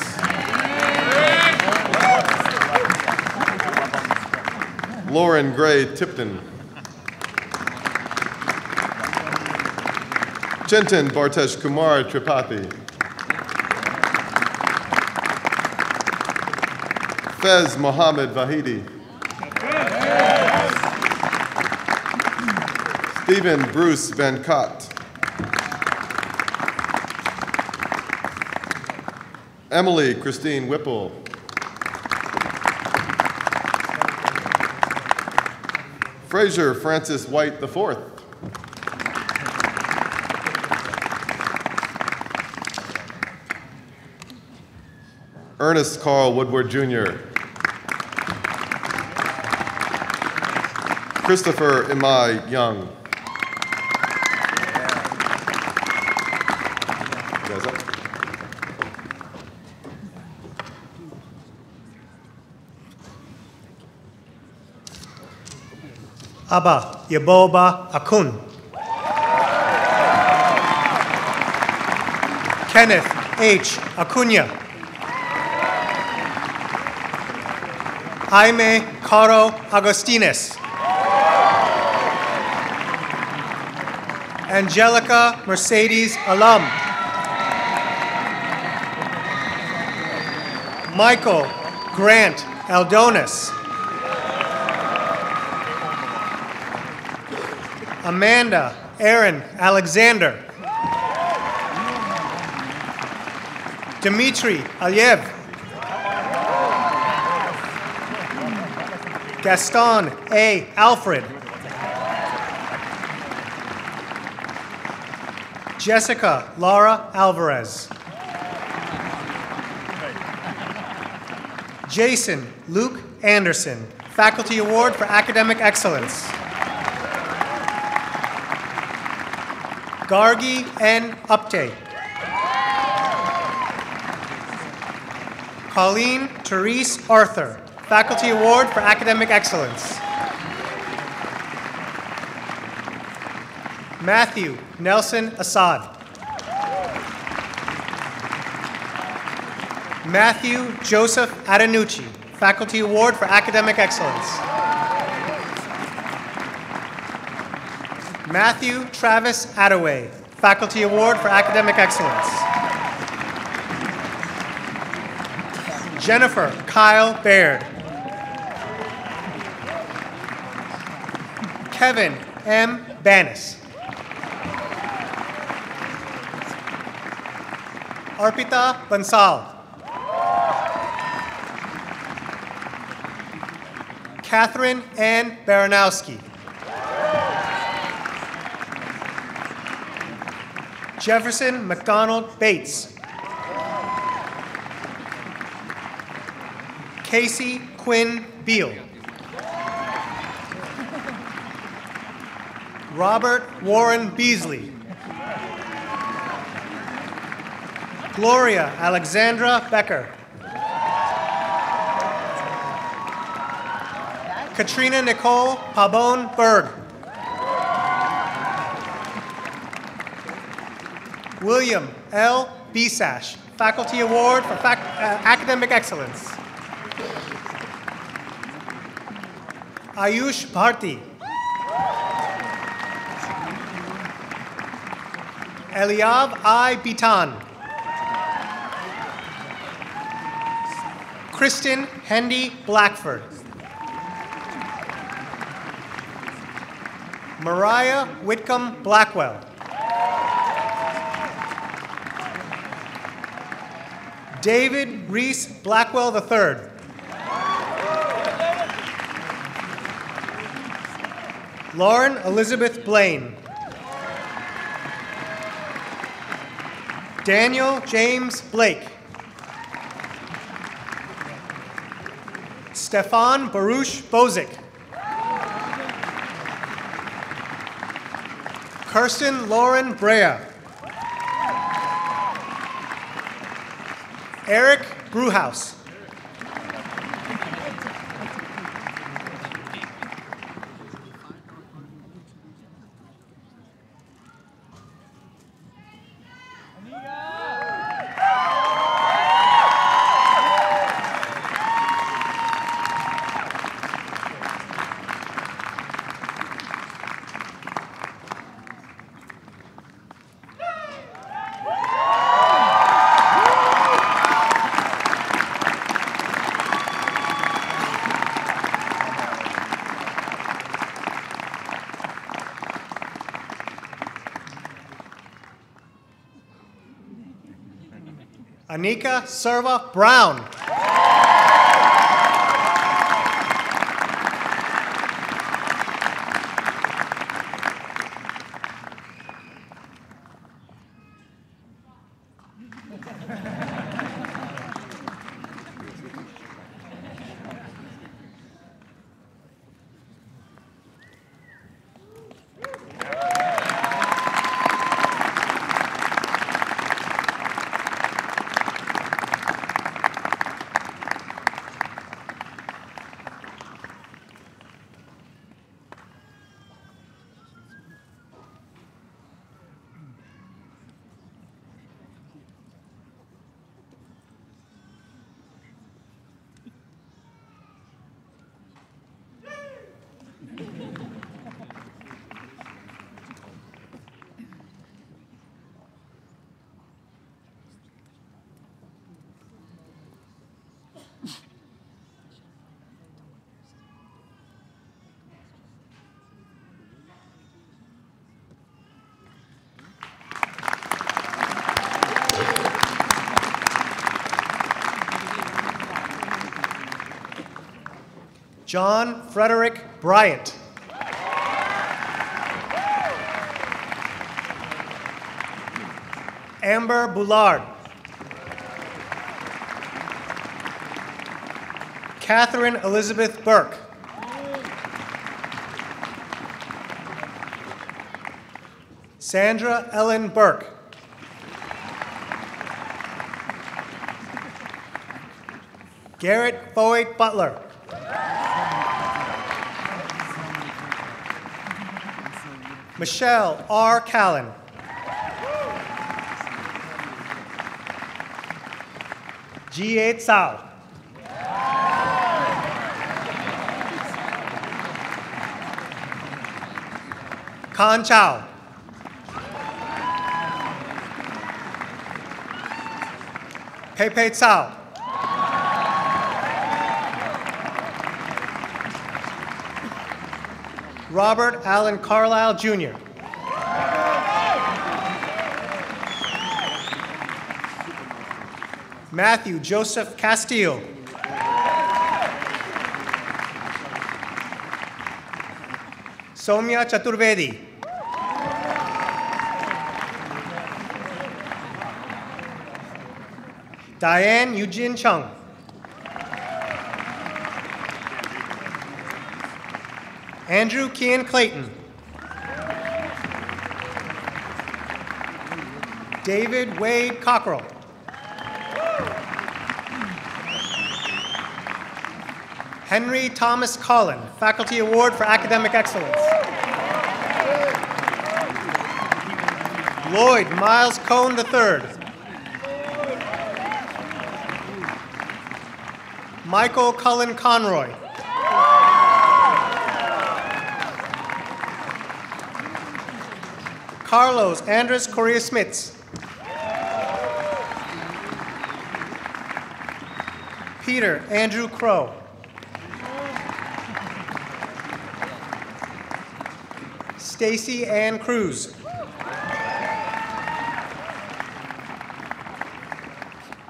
Lauren Gray Tipton. Chintan Bartesh Kumar Tripathi. Fez Mohammed Vahidi. Stephen Bruce Venkat. Emily Christine Whipple. Fraser Francis White IV. Ernest Carl Woodward Jr. Christopher Imai Young. You guys up? Abba Yaboba Akun. Kenneth H. Acuna. Jaime Caro Agostines. Angelica Mercedes Alum. Michael Grant Aldonis. Amanda Aaron Alexander. Dmitry Aliev. Gaston A. Alfred. Jessica Laura Alvarez. Jason Luke Anderson, Faculty Award for Academic Excellence. Gargi N. Upte. Colleen Therese Arthur, Faculty Award for Academic Excellence. Matthew Nelson Assad. Matthew Joseph Adenucci, Faculty Award for Academic Excellence. Matthew Travis Attaway, Faculty Award for Academic Excellence. Jennifer Kyle Baird. Kevin M. Banis. Arpita Bansal. Catherine Ann Baranowski. Jefferson McDonald Bates. Casey Quinn Beal. Robert Warren Beasley. Gloria Alexandra Becker. Katrina Nicole Pabon Berg. William L. Bisash, Faculty Award for Academic Excellence. Ayush Bharti. Eliav I. Bitan. Kristen Hendy Blackford. Mariah Whitcomb Blackwell. David Reese Blackwell III. Lauren Elizabeth Blaine. Daniel James Blake. Stefan Baruch Bozic. Kirsten Lauren Brea. Eric Brewhouse. Anika Serva Brown. John Frederick Bryant. Amber Boulard. Catherine Elizabeth Burke. Sandra Ellen Burke. Garrett Foyt Butler. Michelle R. Callan. Jie Tsao. Kan Chao. Pepe Tsao. Robert Allen Carlisle, Jr. Matthew Joseph Castillo. Soumya Chaturvedi. Diane Eugene Chung. Andrew Kian Clayton. David Wade Cockrell. Henry Thomas Collin, Faculty Award for Academic Excellence. Lloyd Miles Cohn III. Michael Cullen Conroy. Carlos Andres Correa Smits. Peter Andrew Crow. Stacy Ann Cruz.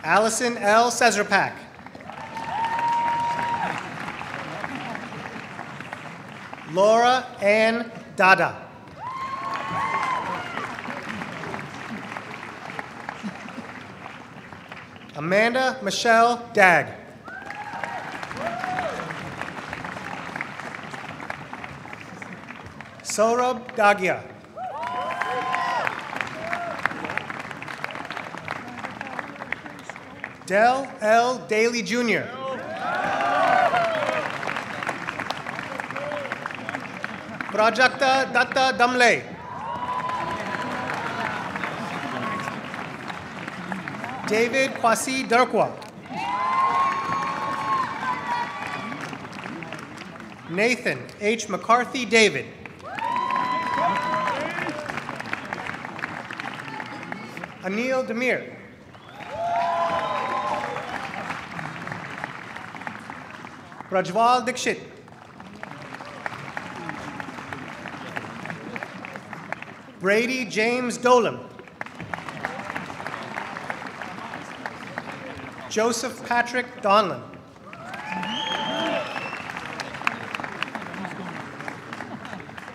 Allison L. Cesarpak. Laura Ann Dada. Amanda Michelle Dagg. Saurabh Dagia. Del L. Daly Jr. Prajakta Datta Damle. David Kwasi Darkwa. Nathan H. McCarthy David. Anil Demir. Rajwal Dikshit. Brady James Dolan. Joseph Patrick Donlan.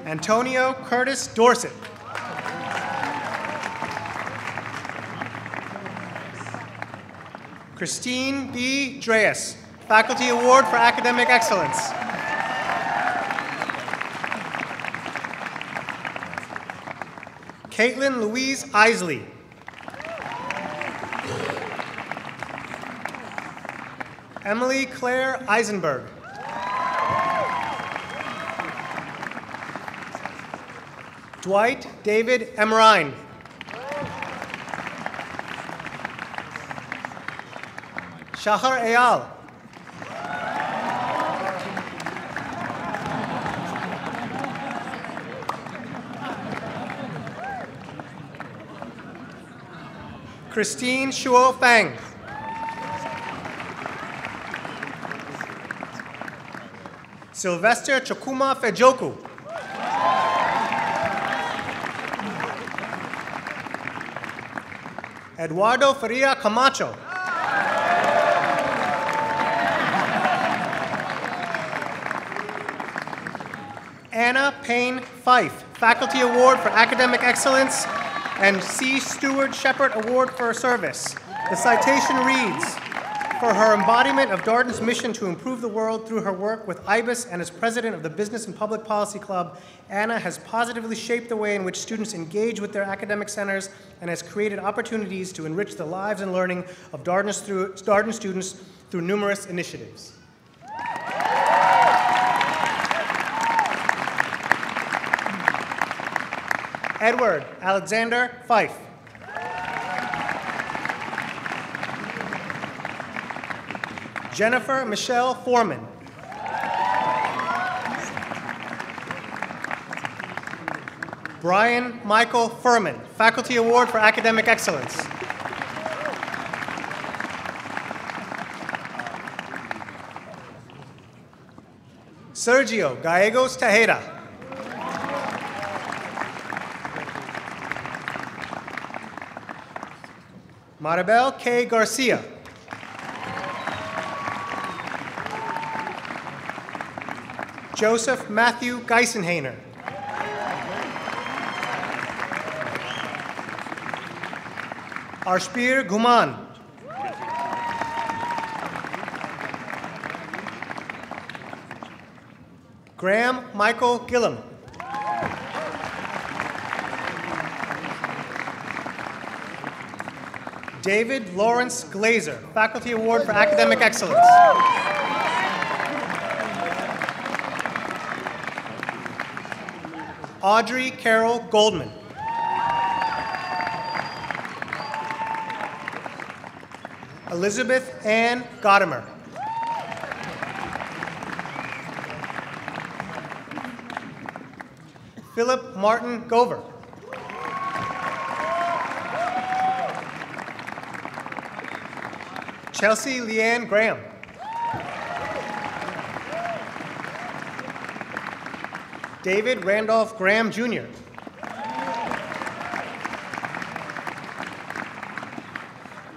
Antonio Curtis Dorset. Christine B. Dreas, Faculty Award for Academic Excellence. Caitlin Louise Isley. Emily Claire Eisenberg. Dwight David Emrine. Shahar Eyal. Christine Shuo Fang. Sylvester Chukuma Fejoku. Eduardo Faria Camacho. Anna Payne Fife, Faculty Award for Academic Excellence and C. Stewart Shepard Award for Service. The citation reads, for her embodiment of Darden's mission to improve the world through her work with IBIS and as president of the Business and Public Policy Club, Anna has positively shaped the way in which students engage with their academic centers and has created opportunities to enrich the lives and learning of Darden students through numerous initiatives. Edward Alexander Fife. Jennifer Michelle Foreman. Brian Michael Furman, Faculty Award for Academic Excellence. Sergio Gallegos Tejeda. Maribel K. Garcia. Joseph Matthew Geisenhainer. Arshbir Guman. Graham Michael Gillum. David Lawrence Glazer, Faculty Award for Academic Excellence. Audrey Carol Goldman. Elizabeth Ann Godimer. Philip Martin Gover. Chelsea Leanne Graham. David Randolph Graham, Jr.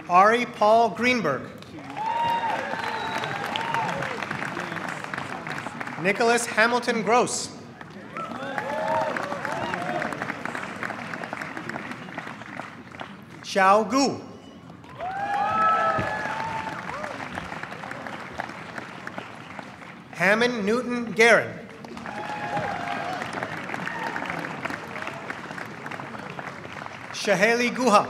Ari Paul Greenberg. Nicholas Hamilton Gross. Xiao Gu. Hammond Newton Guerin. Shaheli Guha.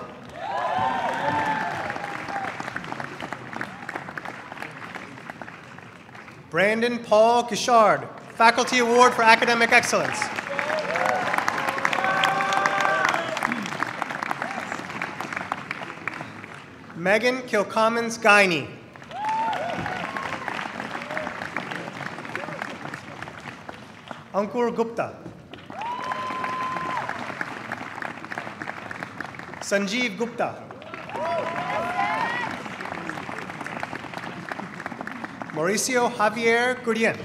Brandon Paul Guichard, Faculty Award for Academic Excellence. Megan Kilcommons Guiney. Ankur Gupta. Sanjeev Gupta. Mauricio Javier Gurien.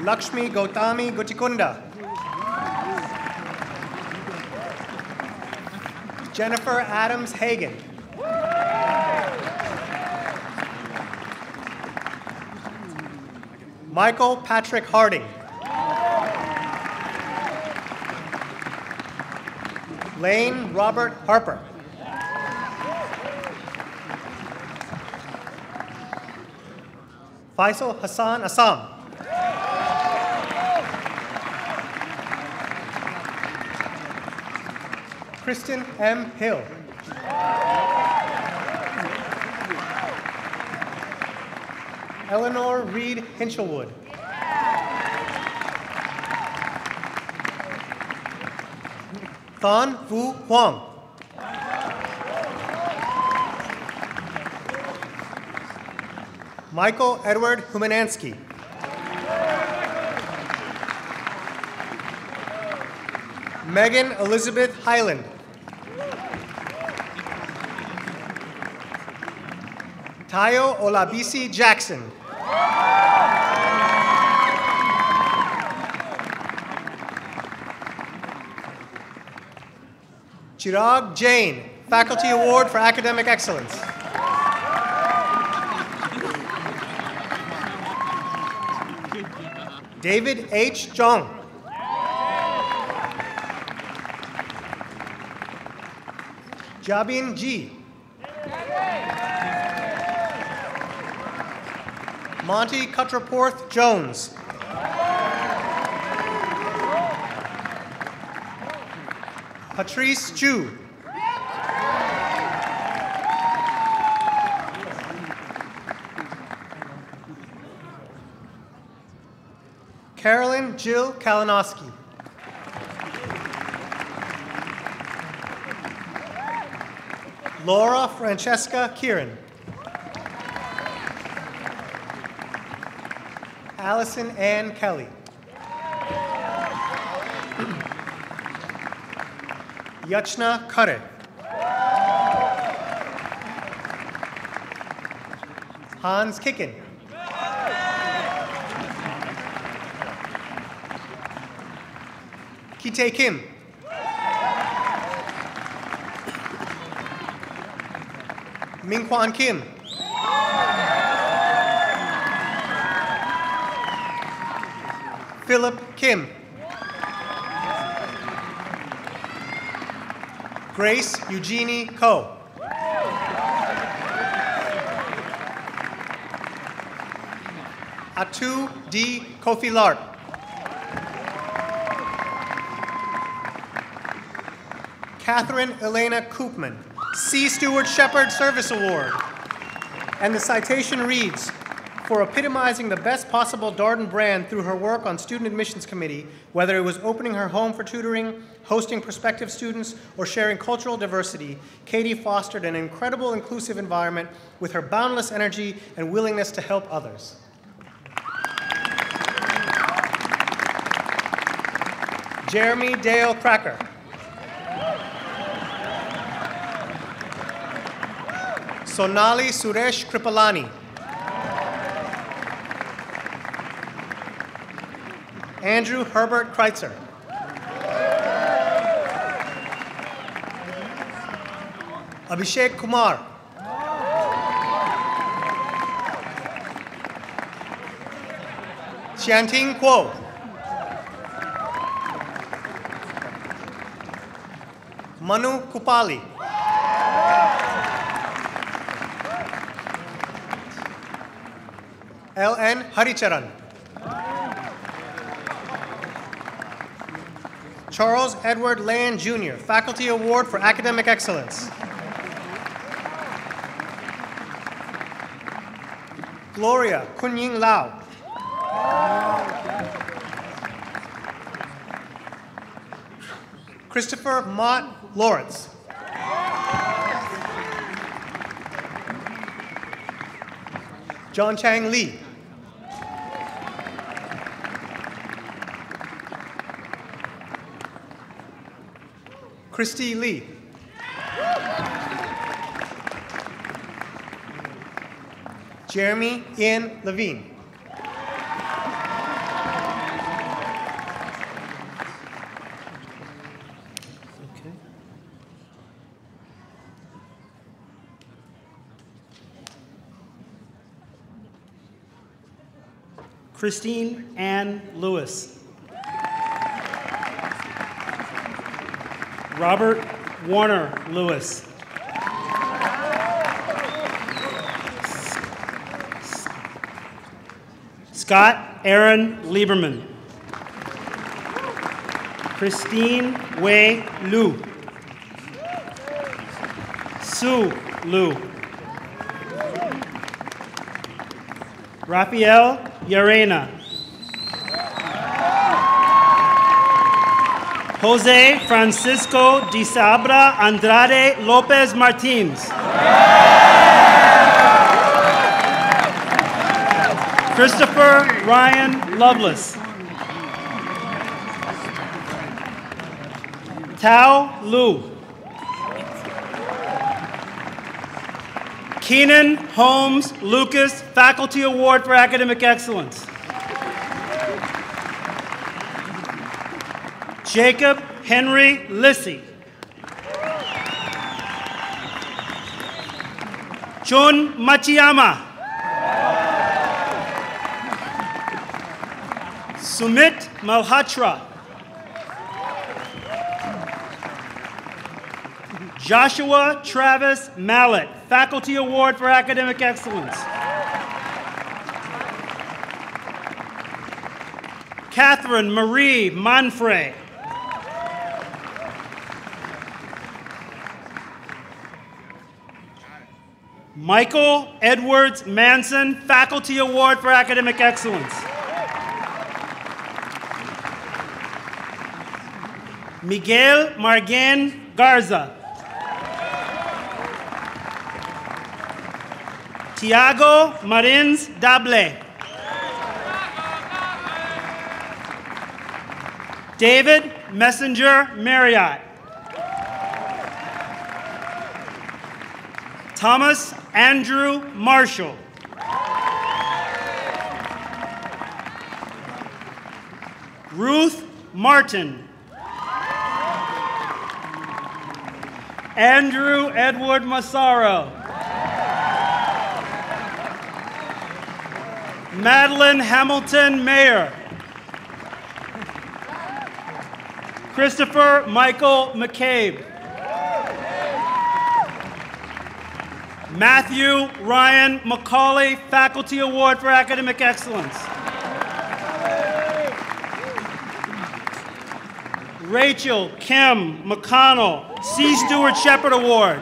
Lakshmi Gautami Gutikunda. Jennifer Adams Hagan. Michael Patrick Harding. Lane Robert Harper. Faisal Hassan Assam. Kristen M. Hill. Eleanor Reed Hinchelwood. Thon Vu Huang. Michael Edward Humanansky. Megan Elizabeth Highland. Tayo Olabisi Jackson. Chirag Jain, Faculty Award for Academic Excellence. David H. Jung. Jabin G. Monty Cutraporth Jones. Patrice Chu. Carolyn Jill Kalinowski. Laura Francesca Kieran. Allison Ann Kelly. Yachna Kare. Hans Kicken. Kite Kim. Mingkwan Kim. Philip Kim. Grace Eugenie Ko. Atu D. Kofi Lark. Catherine Elena Koopman, C. Stewart Shepard Service Award. And the citation reads, for epitomizing the best possible Darden brand through her work on Student Admissions Committee, whether it was opening her home for tutoring, hosting prospective students, or sharing cultural diversity. Katie fostered an incredible inclusive environment with her boundless energy and willingness to help others. Jeremy Dale Cracker. Sonali Suresh Kripalani. Andrew Herbert Kreitzer. Abhishek Kumar. Xianting Kuo. Manu Kupali. L.N. Haricharan. Charles Edward Land, Jr., Faculty Award for Academic Excellence. Gloria Kunying Lau. Christopher Mott Lawrence. John Chang Lee. Christy Lee. Jeremy Ian Levine. Christine Ann Lewis. Robert Warner Lewis. Scott Aaron Lieberman. Christine Wei Liu. Sue Liu. Rafael Llarena. Jose Francisco de Sabra Andrade Lopez Martins. Christopher Ryan Lovelace. Tao Lu. Keenan Holmes Lucas, Faculty Award for Academic Excellence. Jacob Henry Lissy. Jun Machiyama. Sumit Malhotra. Joshua Travis Mallet, Faculty Award for Academic Excellence. Catherine Marie Manfrey. Michael Edwards Manson, Faculty Award for Academic Excellence. Miguel Margen Garza. Tiago Marins Dable. David Messenger Marriott. Thomas Andrew Marshall. Ruth Martin. Andrew Edward Massaro. Madeline Hamilton Mayer. Christopher Michael McCabe. Matthew Ryan McCauley, Faculty Award for Academic Excellence. Rachel Kim McConnell, C. Stewart Shepherd Award.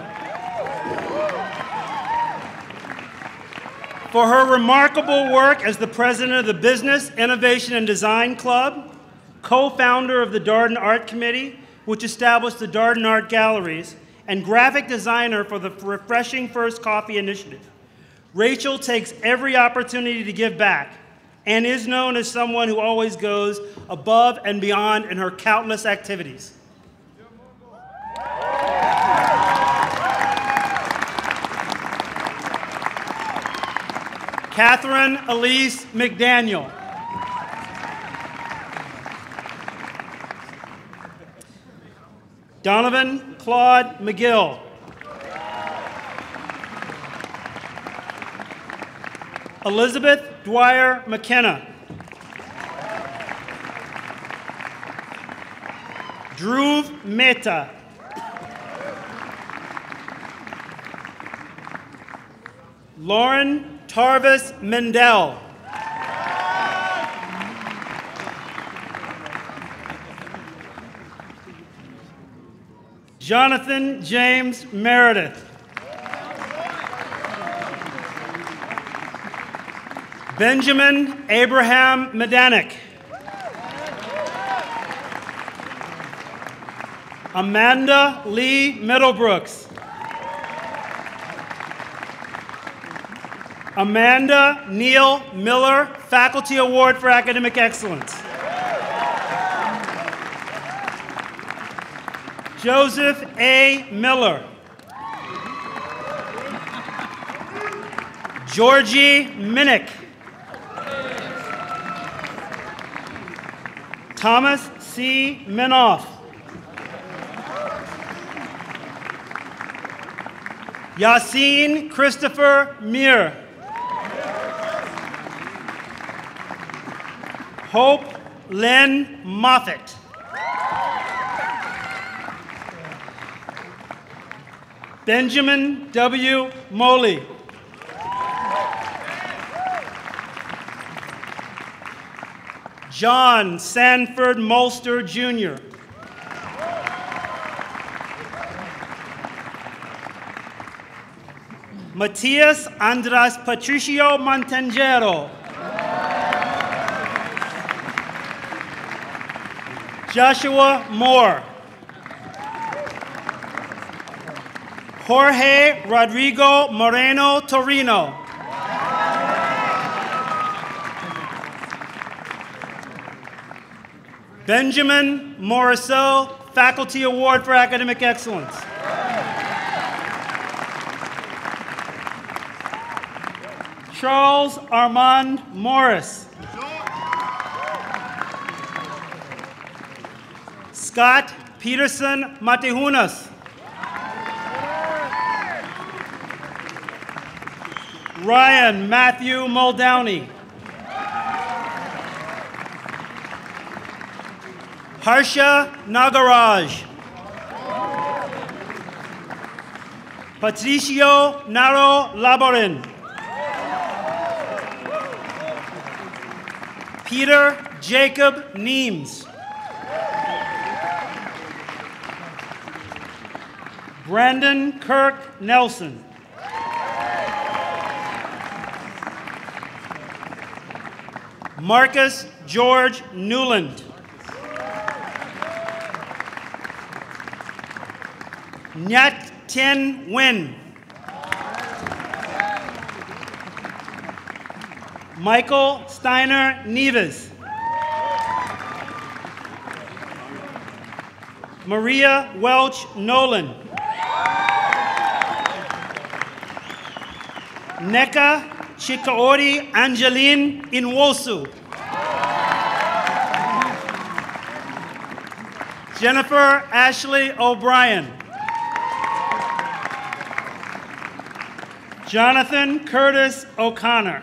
for her remarkable work as the president of the Business, Innovation, and Design Club, co-founder of the Darden Art Committee, which established the Darden Art Galleries, and graphic designer for the Refreshing First Coffee Initiative. Rachel takes every opportunity to give back and is known as someone who always goes above and beyond in her countless activities. Catherine Elise McDaniel. Donovan Claude McGill. Elizabeth Dwyer McKenna. Dhruv Mehta. Lauren Tarvis Mendel. Jonathan James Meredith. Benjamin Abraham Medanik. Amanda Lee Middlebrooks. Amanda Neal Miller, Faculty Award for Academic Excellence. Joseph A. Miller. Georgie Minnick. Thomas C. Minoff. Yassine Christopher Meir. Hope Lynn Moffitt. Benjamin W. Moley. John Sanford Molster, Jr. Matias Andras Patricio Montangero. Joshua Moore. Jorge Rodrigo Moreno Torino. Benjamin Morisseau, Faculty Award for Academic Excellence. Charles Armand Morris. Scott Peterson Matehunas. Ryan Matthew Muldowney. Harsha Nagaraj. Patricio Naro Laborin. Peter Jacob Neems. Brandon Kirk Nelson. Marcus George Newland. Nyat Tien Nguyen. Michael Steiner Neves. Maria Welch Nolan. Neka Chikaori Angeline Inwosu. Jennifer Ashley O'Brien. Jonathan Curtis O'Connor.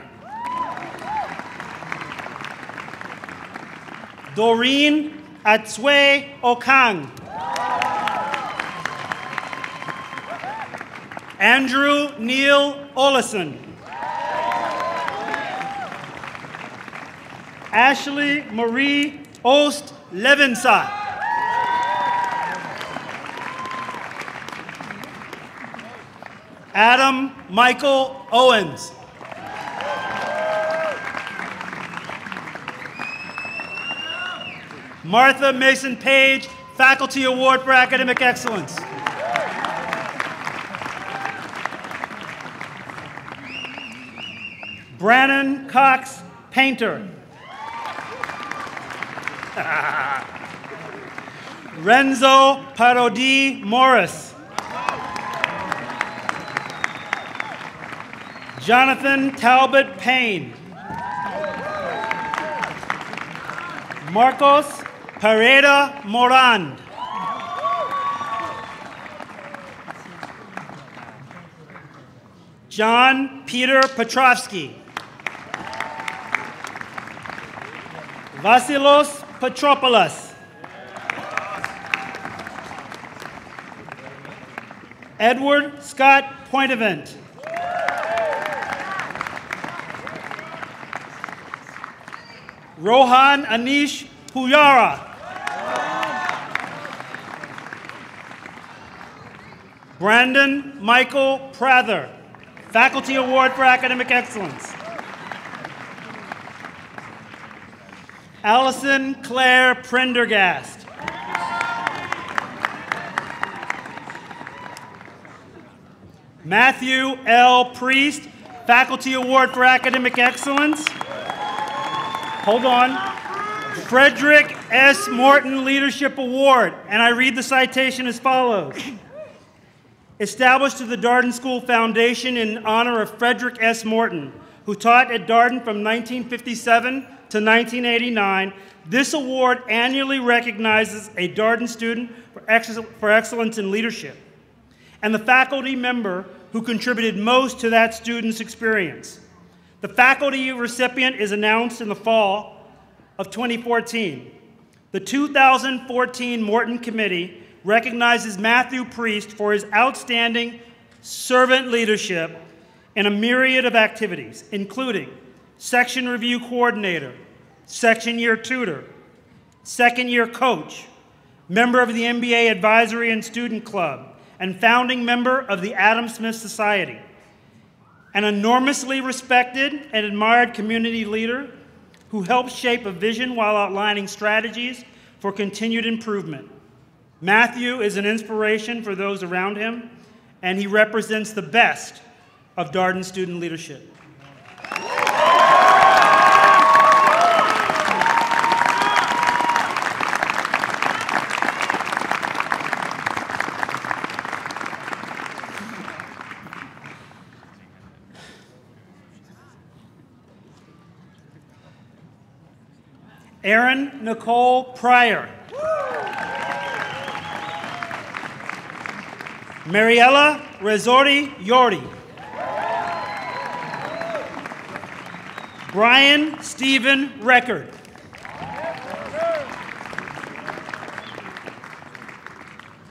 Doreen Atswe Okang. Andrew Neil Olison. Ashley Marie Ost Levinsa. Adam Michael Owens. Martha Mason Page, Faculty Award for Academic Excellence. Brannon Cox, Painter. Renzo Parodi Morris. Jonathan Talbot Payne. Marcos Pereda Morand. John Peter Petrovsky. Vasilos Petropoulos. Edward Scott Pointevent. Rohan Anish Puyara. Brandon Michael Prather, Faculty Award for Academic Excellence. Allison Claire Prendergast. Matthew L. Priest, Faculty Award for Academic Excellence. Hold on. Frederick S. Morton Leadership Award, and I read the citation as follows. Established to the Darden School Foundation in honor of Frederick S. Morton, who taught at Darden from 1957 to 1989, this award annually recognizes a Darden student for excellence in leadership and the faculty member who contributed most to that student's experience. The faculty recipient is announced in the fall of 2014. The 2014 Morton Committee recognizes Matthew Priest for his outstanding servant leadership in a myriad of activities, including section review coordinator, section year tutor, second year coach, member of the MBA Advisory and Student Club, and founding member of the Adam Smith Society. An enormously respected and admired community leader who helps shape a vision while outlining strategies for continued improvement. Matthew is an inspiration for those around him, and he represents the best of Darden student leadership. Erin Nicole Pryor. Mariella Resorti Yordi. Brian Stephen Record.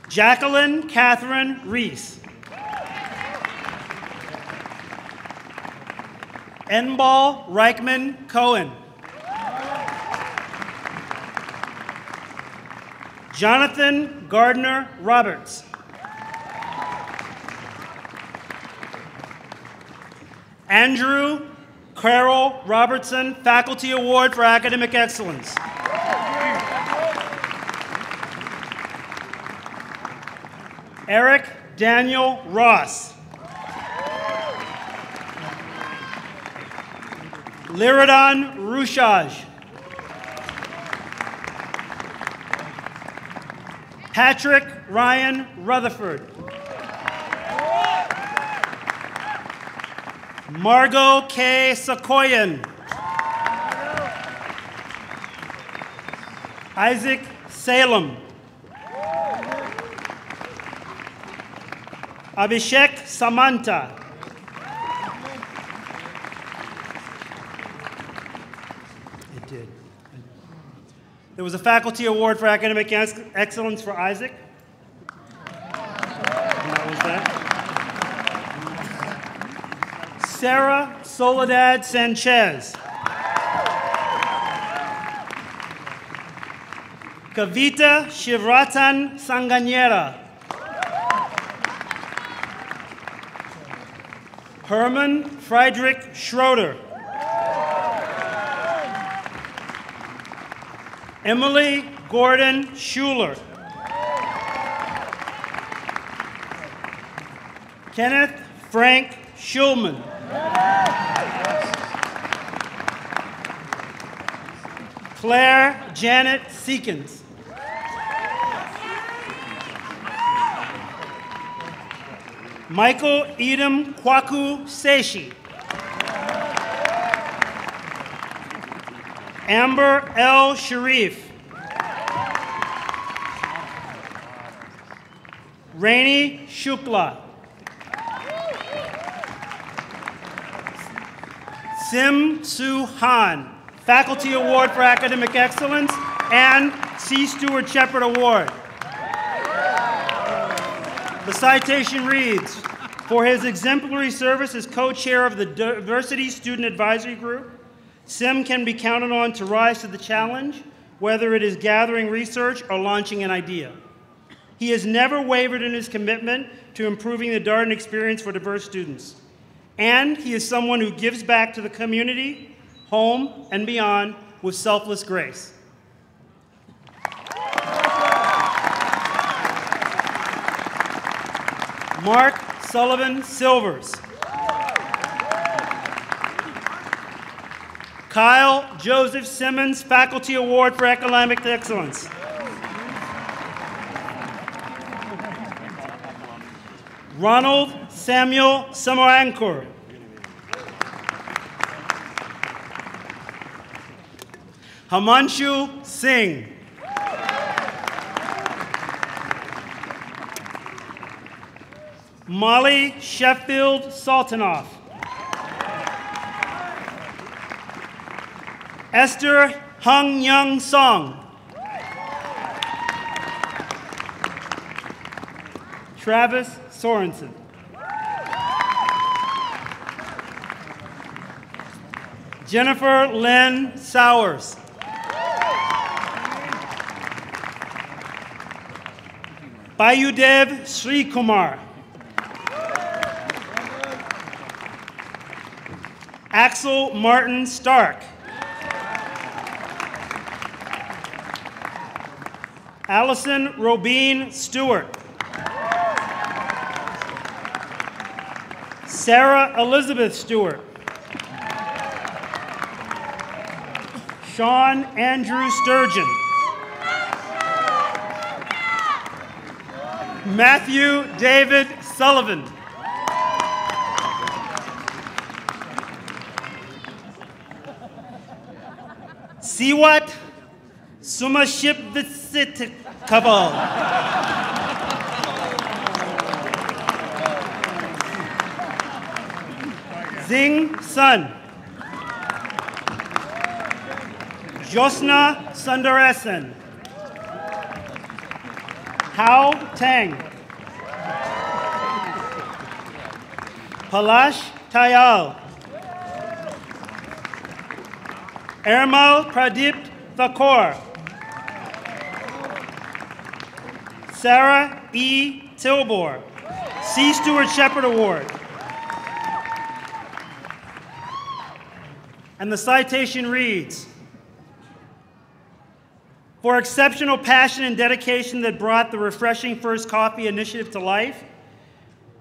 Jacqueline Catherine Reese. Enbal Reichman Cohen. Jonathan Gardner Roberts. Andrew Carroll Robertson, Faculty Award for Academic Excellence. Eric Daniel Ross. Liridon Rushaj. Patrick Ryan Rutherford. Margot K. Sakoyan. Isaac Salem. Abhishek Samanta. It did. There was a Faculty Award for Academic Excellence for Isaac. And that was that. Sarah Soledad Sanchez. Kavita Shivratan Sanganera. Herman Friedrich Schroeder. Emily Gordon Schuler. Kenneth Frank Schulman. Claire Janet Seekins. Michael Edom Kwaku Seshi. Amber L. Sharif. Rainey Shukla. Sim Soo Han, Faculty Award for Academic Excellence and C. Stewart Shepard Award. The citation reads, for his exemplary service as co-chair of the Diversity Student Advisory Group, Sim can be counted on to rise to the challenge, whether it is gathering research or launching an idea. He has never wavered in his commitment to improving the Darden experience for diverse students. And he is someone who gives back to the community, home, and beyond with selfless grace. Mark Sullivan Silvers. Kyle Joseph Simmons, Faculty Award for Academic Excellence. Ronald Samuel Samarankur. Himanshu Singh. Molly Sheffield Sultanoff. Esther Hung Young Song. Travis Sorensen. Jennifer Lynn Sowers. Bayudev Srikumar. Axel Martin Stark. Allison Robine Stewart. Sarah Elizabeth Stewart. Sean Andrew Sturgeon. Matthew David Sullivan. Siwat Sumashipvitsitikabal. Zing Sun. Josna Sundaresan. Hao Tang. Palash Tayal. Ermal Pradip Thakur. Sarah E. Tilbor, C. Stewart Shepard Award. And the citation reads, for exceptional passion and dedication that brought the Refreshing First Coffee initiative to life,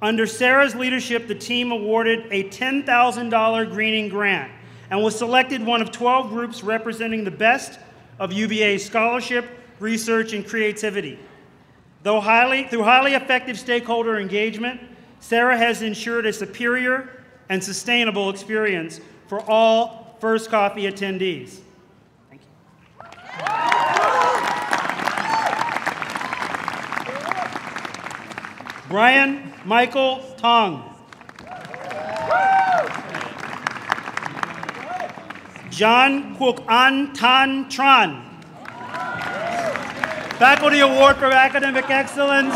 under Sarah's leadership, the team awarded a $10,000 greening grant and was selected one of 12 groups representing the best of UVA scholarship, research, and creativity. Through highly effective stakeholder engagement, Sarah has ensured a superior and sustainable experience for all First Coffee attendees. Thank you. Brian Michael Tong. John Kwok An Tan Tran. Faculty Award for Academic Excellence.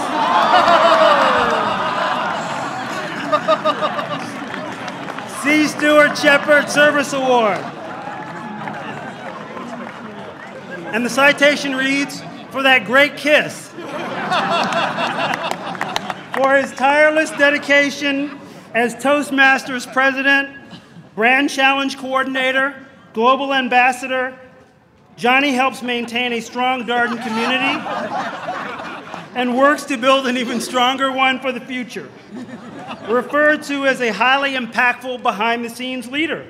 C. Stewart Shepard Service Award. And the citation reads, for that great kiss. For his tireless dedication as Toastmasters President, Brand Challenge Coordinator, Global Ambassador, Johnny helps maintain a strong Darden community and works to build an even stronger one for the future. Referred to as a highly impactful behind-the-scenes leader,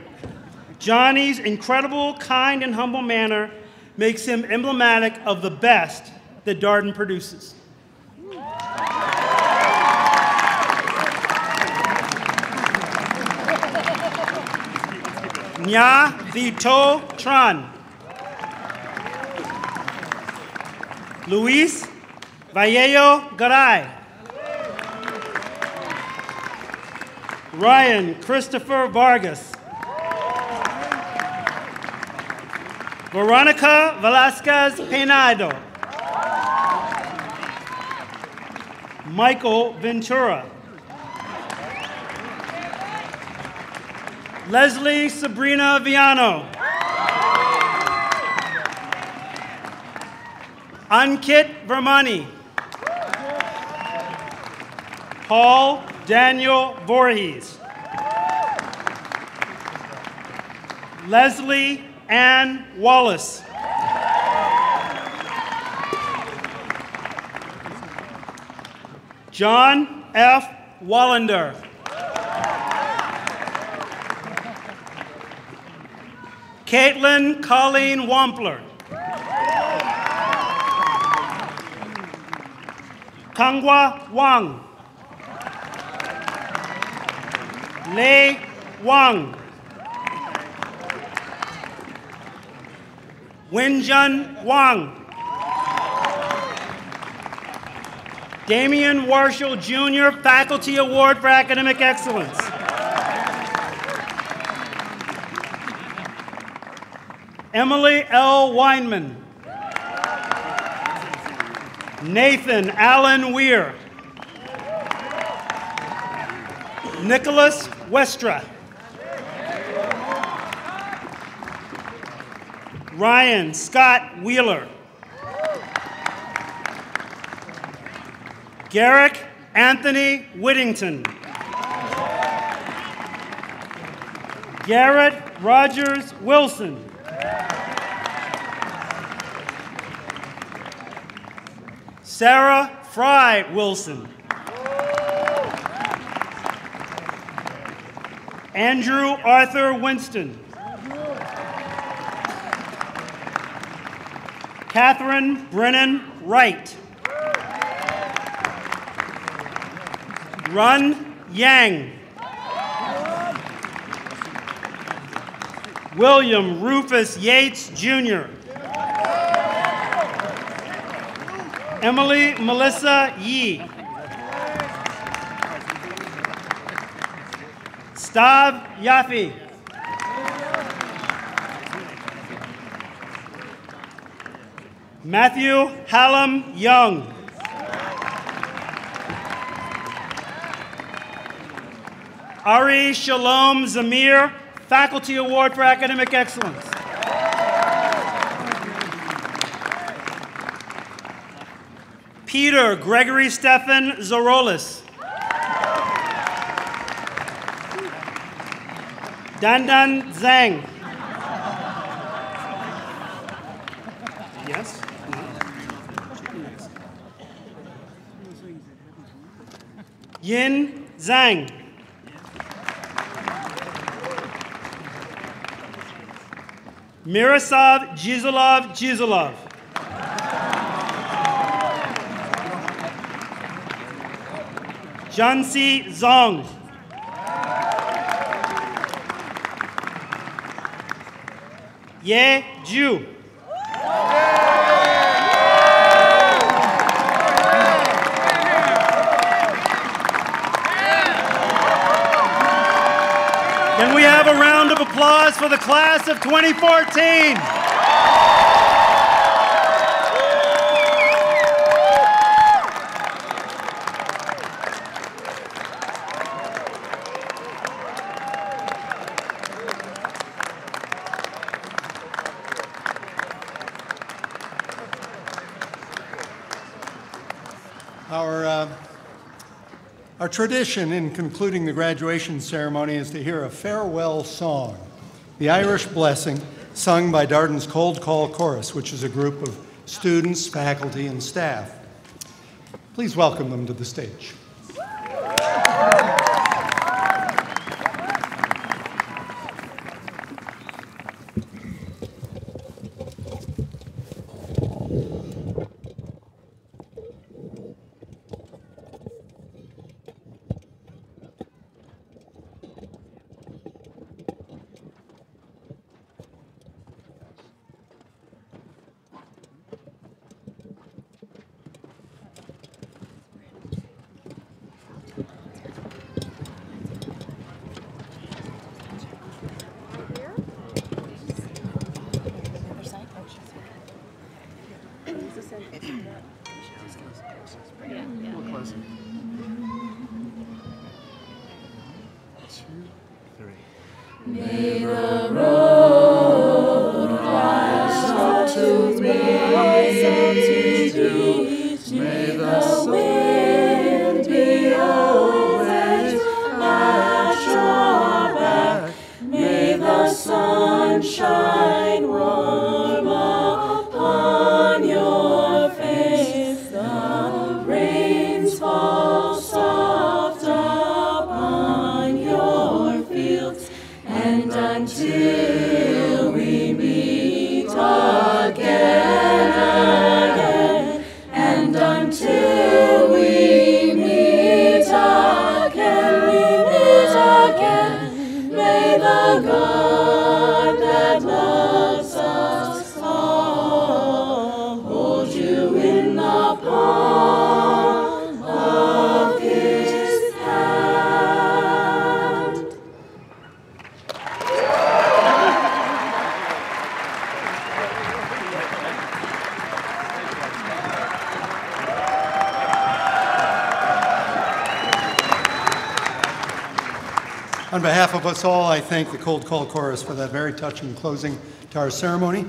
Johnny's incredible, kind, and humble manner makes him emblematic of the best that Darden produces. Nya Vito Tran. Luis Vallejo Garay. Ryan Christopher Vargas. Veronica Velasquez Peinado. Michael Ventura. Leslie Sabrina Viano. Ankit Vermani. Paul Daniel Voorhees. Leslie Ann Wallace. John F. Wallander. Caitlin Colleen Wampler. Kangwa Wang. Lei Wang. Wenjun Wang. Damian Warshall Jr., Faculty Award for Academic Excellence. Emily L. Weinman. Nathan Allen Weir. Nicholas Westra. Ryan Scott Wheeler. Garrick Anthony Whittington. Garrett Rogers Wilson. Sarah Fry Wilson. Andrew Arthur Winston. Catherine Brennan Wright. Run Yang. William Rufus Yates, Jr. Emily Melissa Yee. Stav Yaffe. Matthew Hallam Young. Ari Shalom Zamir, Faculty Award for Academic Excellence. Peter Gregory Stephan Zorolis. Dandan Zhang. Yes? Yin Zhang. Miroslav Gizulov. Jansi Zong. Ye Ju. Can we have a round of applause for the class of 2014? Our tradition in concluding the graduation ceremony is to hear a farewell song, the Irish Blessing, sung by Darden's Cold Call Chorus, which is a group of students, faculty, and staff. Please welcome them to the stage. May the road rise up to me, may the wind be always at your back, may the sun shine warm upon your face, the rains fall soft upon your fields, and until we meet again, and until we meet again, may the God that loves us all hold you in the palm of his hand. On behalf of us all, I thank the Cold Call Chorus for that very touching closing to our ceremony.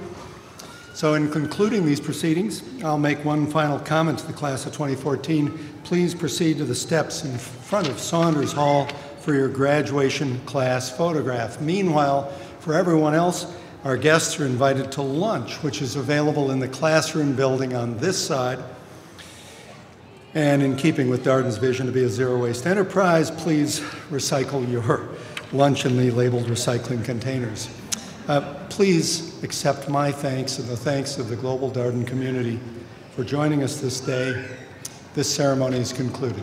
So in concluding these proceedings, I'll make one final comment to the class of 2014. Please proceed to the steps in front of Saunders Hall for your graduation class photograph. Meanwhile, for everyone else, our guests are invited to lunch, which is available in the classroom building on this side. And in keeping with Darden's vision to be a zero-waste enterprise, please recycle your lunch in the labeled recycling containers. Please accept my thanks and the thanks of the global Darden community for joining us this day. This ceremony is concluded.